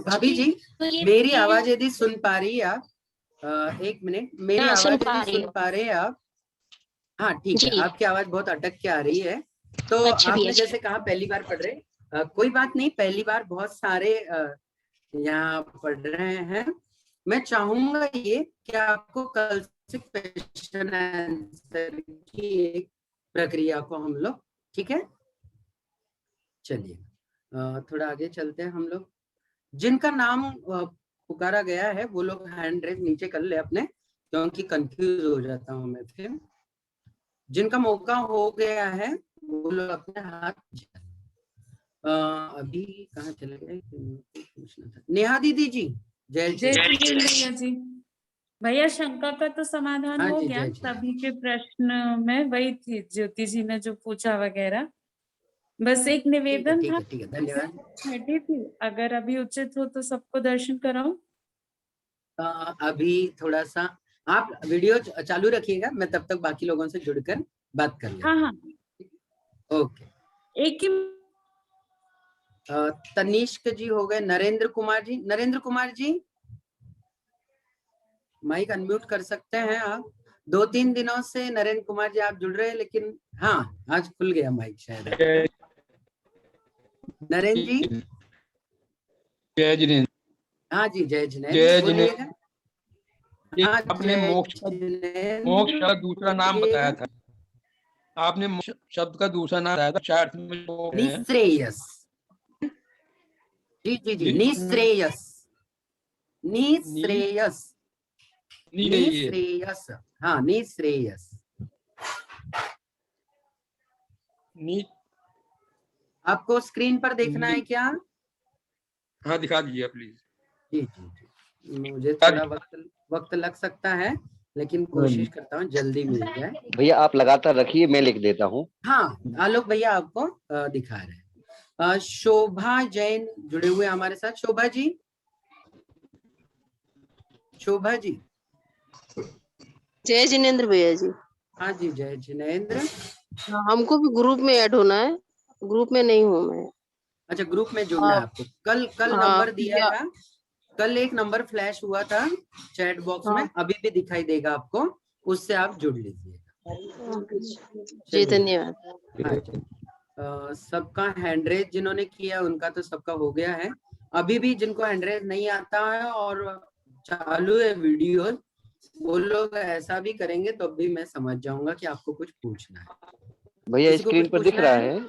Speaker 1: भाभी जी, मेरी आवाज यदि सुन पा रही है आप, एक मिनट, मेरी आवाज यदि सुन पा रहे हैं आप? हाँ ठीक है, आपकी आवाज बहुत अटक के आ रही है। तो आपने जैसे कहा पहली बार पढ़ रहे, कोई बात नहीं, पहली बार बहुत सारे यहाँ पढ़ रहे हैं। मैं चाहूंगा ये कि आपको कल से क्वेश्चन आंसर की एक प्रक्रिया को हम लोग, ठीक है? चलिए थोड़ा आगे चलते हैं हम लोग। जिनका नाम पुकारा गया है वो लोग हैंड रेज नीचे कर ले अपने, क्योंकि कंफ्यूज हो जाता हूँ मैं फिर। जिनका मौका हो गया है वो लोग अपने हाथ, अभी कहाँ चले गए, पूछना था। नेहा दीदी जी, जय
Speaker 11: भैया जी। भैया शंका का तो समाधान हो गया, सभी के प्रश्न में वही थी, ज्योति जी ने जो पूछा वगैरह, बस एक निवेदन था।
Speaker 1: ठीक है, धन्यवाद।
Speaker 11: छठी थी, अगर अभी उचित हो तो सबको दर्शन कराऊं।
Speaker 1: अभी थोड़ा सा आप वीडियो चालू रखिएगा, मैं तब तक बाकी लोगों से जुड़कर बात कर लेता हूं।
Speaker 11: हाँ।
Speaker 1: ओके।
Speaker 11: एक ही
Speaker 1: तनिष्क जी हो गए, नरेंद्र कुमार जी, नरेंद्र कुमार जी माइक अनम्यूट कर सकते हैं आप? 2-3 दिनों से नरेंद्र कुमार जी आप जुड़ रहे हैं, लेकिन हाँ आज खुल गया माइक शायद। नरेंद्र जी,
Speaker 12: जय जिनेन्द्र।
Speaker 1: हाँ जी, जय जिनेन्द्र।
Speaker 12: जय जिनेन्द्र। आपने मोक्ष का दूसरा नाम बताया था, आपने शब्द का दूसरा नाम बताया था, 4 अर्थ में
Speaker 1: निश्रेयस। जी जी जी, निश्रेयस, निश्रेयस, निश्रेयस, हाँ निश्रेयस। आपको स्क्रीन पर देखना है क्या?
Speaker 12: हाँ दिखा दीजिए प्लीज।
Speaker 1: जी जी जी, मुझे थोड़ा वक्त लग सकता है, लेकिन कोशिश करता हूँ जल्दी मिल जाए।
Speaker 2: भैया आप लगातार रखिए, मैं लिख देता हूँ।
Speaker 1: हाँ, आलोक भैया आपको दिखा रहे हैं। शोभा जैन जुड़े हुए हमारे साथ। शोभा जी, शोभा जी।
Speaker 13: जय जिनेन्द्र भैया जी।
Speaker 1: हाँ जी, जय जिनेन्द्र।
Speaker 13: हमको भी ग्रुप में ऐड होना है, ग्रुप में नहीं हूँ मैं।
Speaker 1: अच्छा, ग्रुप में जुड़ना है आपको। कल नंबर दिया था, कल एक नंबर फ्लैश हुआ था चैट बॉक्स में, अभी भी दिखाई देगा आपको, उससे आप जुड़ लीजिएगा।
Speaker 13: जी धन्यवाद।
Speaker 1: हाँ जी। सबका हैंड रेज जिन्होंने किया उनका तो सबका हो गया है। अभी भी जिनको हैंड रेज नहीं आता है और चालू है वीडियो, वो लोग ऐसा भी करेंगे तो भी मैं समझ जाऊंगा कि आपको कुछ पूछना है।
Speaker 2: भैया
Speaker 1: किसी को
Speaker 2: स्क्रीन
Speaker 1: कुछ
Speaker 2: पर दिख
Speaker 1: पूछना
Speaker 2: रहा
Speaker 1: है?
Speaker 2: है?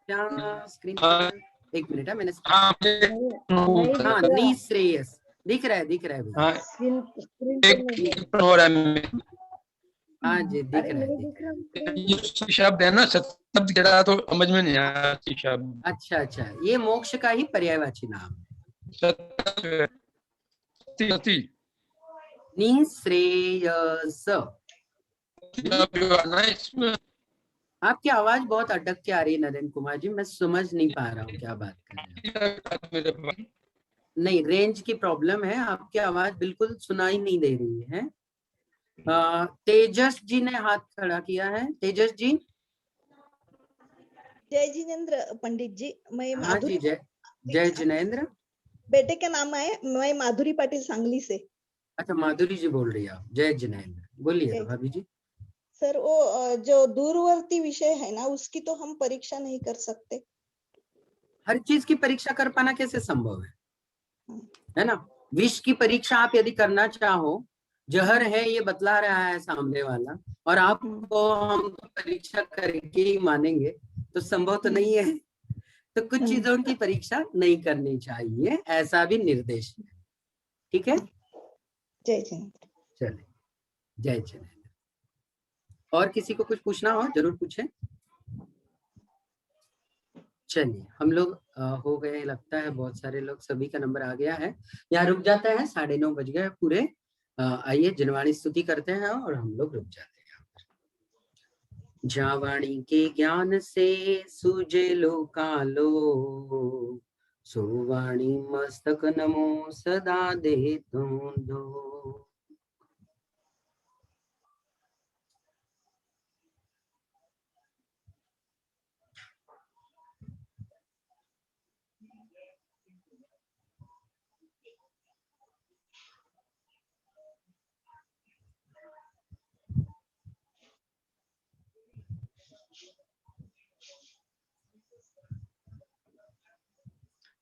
Speaker 1: क्या स्क्रीन पर? एक मिनट है, मैंने
Speaker 7: नहीं दिख रहा।
Speaker 1: नी श्रेयस दिख रहा है, दिख रहा है भैया।
Speaker 12: हाँ,
Speaker 7: स्क्रीन स्क्रीन पर नहीं
Speaker 12: एक हो रहा है।
Speaker 1: हाँ जी दिख
Speaker 7: अरे
Speaker 1: रहा है,
Speaker 7: नहीं
Speaker 1: दिख
Speaker 7: दिख रहा screen
Speaker 12: ये शब्द है ना, शब्द कह रहा तो समझ में नहीं आया शब्द।
Speaker 1: अच्छा अच्छा, ये मोक्ष का ही पर्यायवाची नाम है। निःश्रेयस। आपकी आवाज बहुत अटक के आ रही है नरेंद्र कुमार जी, मैं समझ नहीं पा रहा हूँ क्या बात कर रहे हैं। नहीं, रेंज की प्रॉब्लम है, आपकी आवाज बिल्कुल सुनाई नहीं दे रही है। तेजस जी ने हाथ खड़ा किया है। तेजस जी।
Speaker 14: जय जिनेन्द्र पंडित जी, मैं
Speaker 1: हाँ
Speaker 14: माधुरी।
Speaker 1: जी, जय जिनेन्द्र।
Speaker 14: बेटे का नाम है, मैं माधुरी पाटिल सांगली से।
Speaker 1: अच्छा, माधुरी जी बोल रही है आप। जय जिनेन्द्र, बोलिए भाभी जी।
Speaker 14: सर वो जो दूरवर्ती विषय है ना, उसकी तो हम परीक्षा नहीं कर सकते।
Speaker 1: हर चीज की परीक्षा कर पाना कैसे संभव है ना। विष की परीक्षा आप यदि करना चाहो, जहर है ये बतला रहा है सामने वाला, और आपको हम तो परीक्षा करके ही मानेंगे, तो संभव तो नहीं है। तो कुछ चीजों की परीक्षा नहीं करनी चाहिए, ऐसा भी निर्देश है। ठीक है,
Speaker 14: जय जिनेन्द्र।
Speaker 1: चलिए, जय जिनेन्द्र। और किसी को कुछ पूछना हो जरूर पूछें। चलिए, हम लोग हो गए, लगता है बहुत सारे लोग, सभी का नंबर आ गया है। यहाँ रुक जाते हैं, 9:30 बज गए पूरे। आइए जिनवाणी स्तुति करते हैं और हम लोग रुक जाते हैं। जावाणी के ज्ञान से सूझे लोकालो, सुवाणी मस्तक नमो सदा दे दो।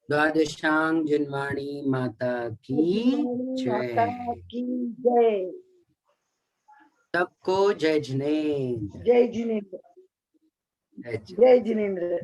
Speaker 1: द्वादशांग जिनवाणी माता की
Speaker 7: माता
Speaker 1: जय।
Speaker 7: की जय।
Speaker 1: सबको जय जिनेन्द्र।
Speaker 7: जय जिनेन्द्र। जय जिनेन्द्र।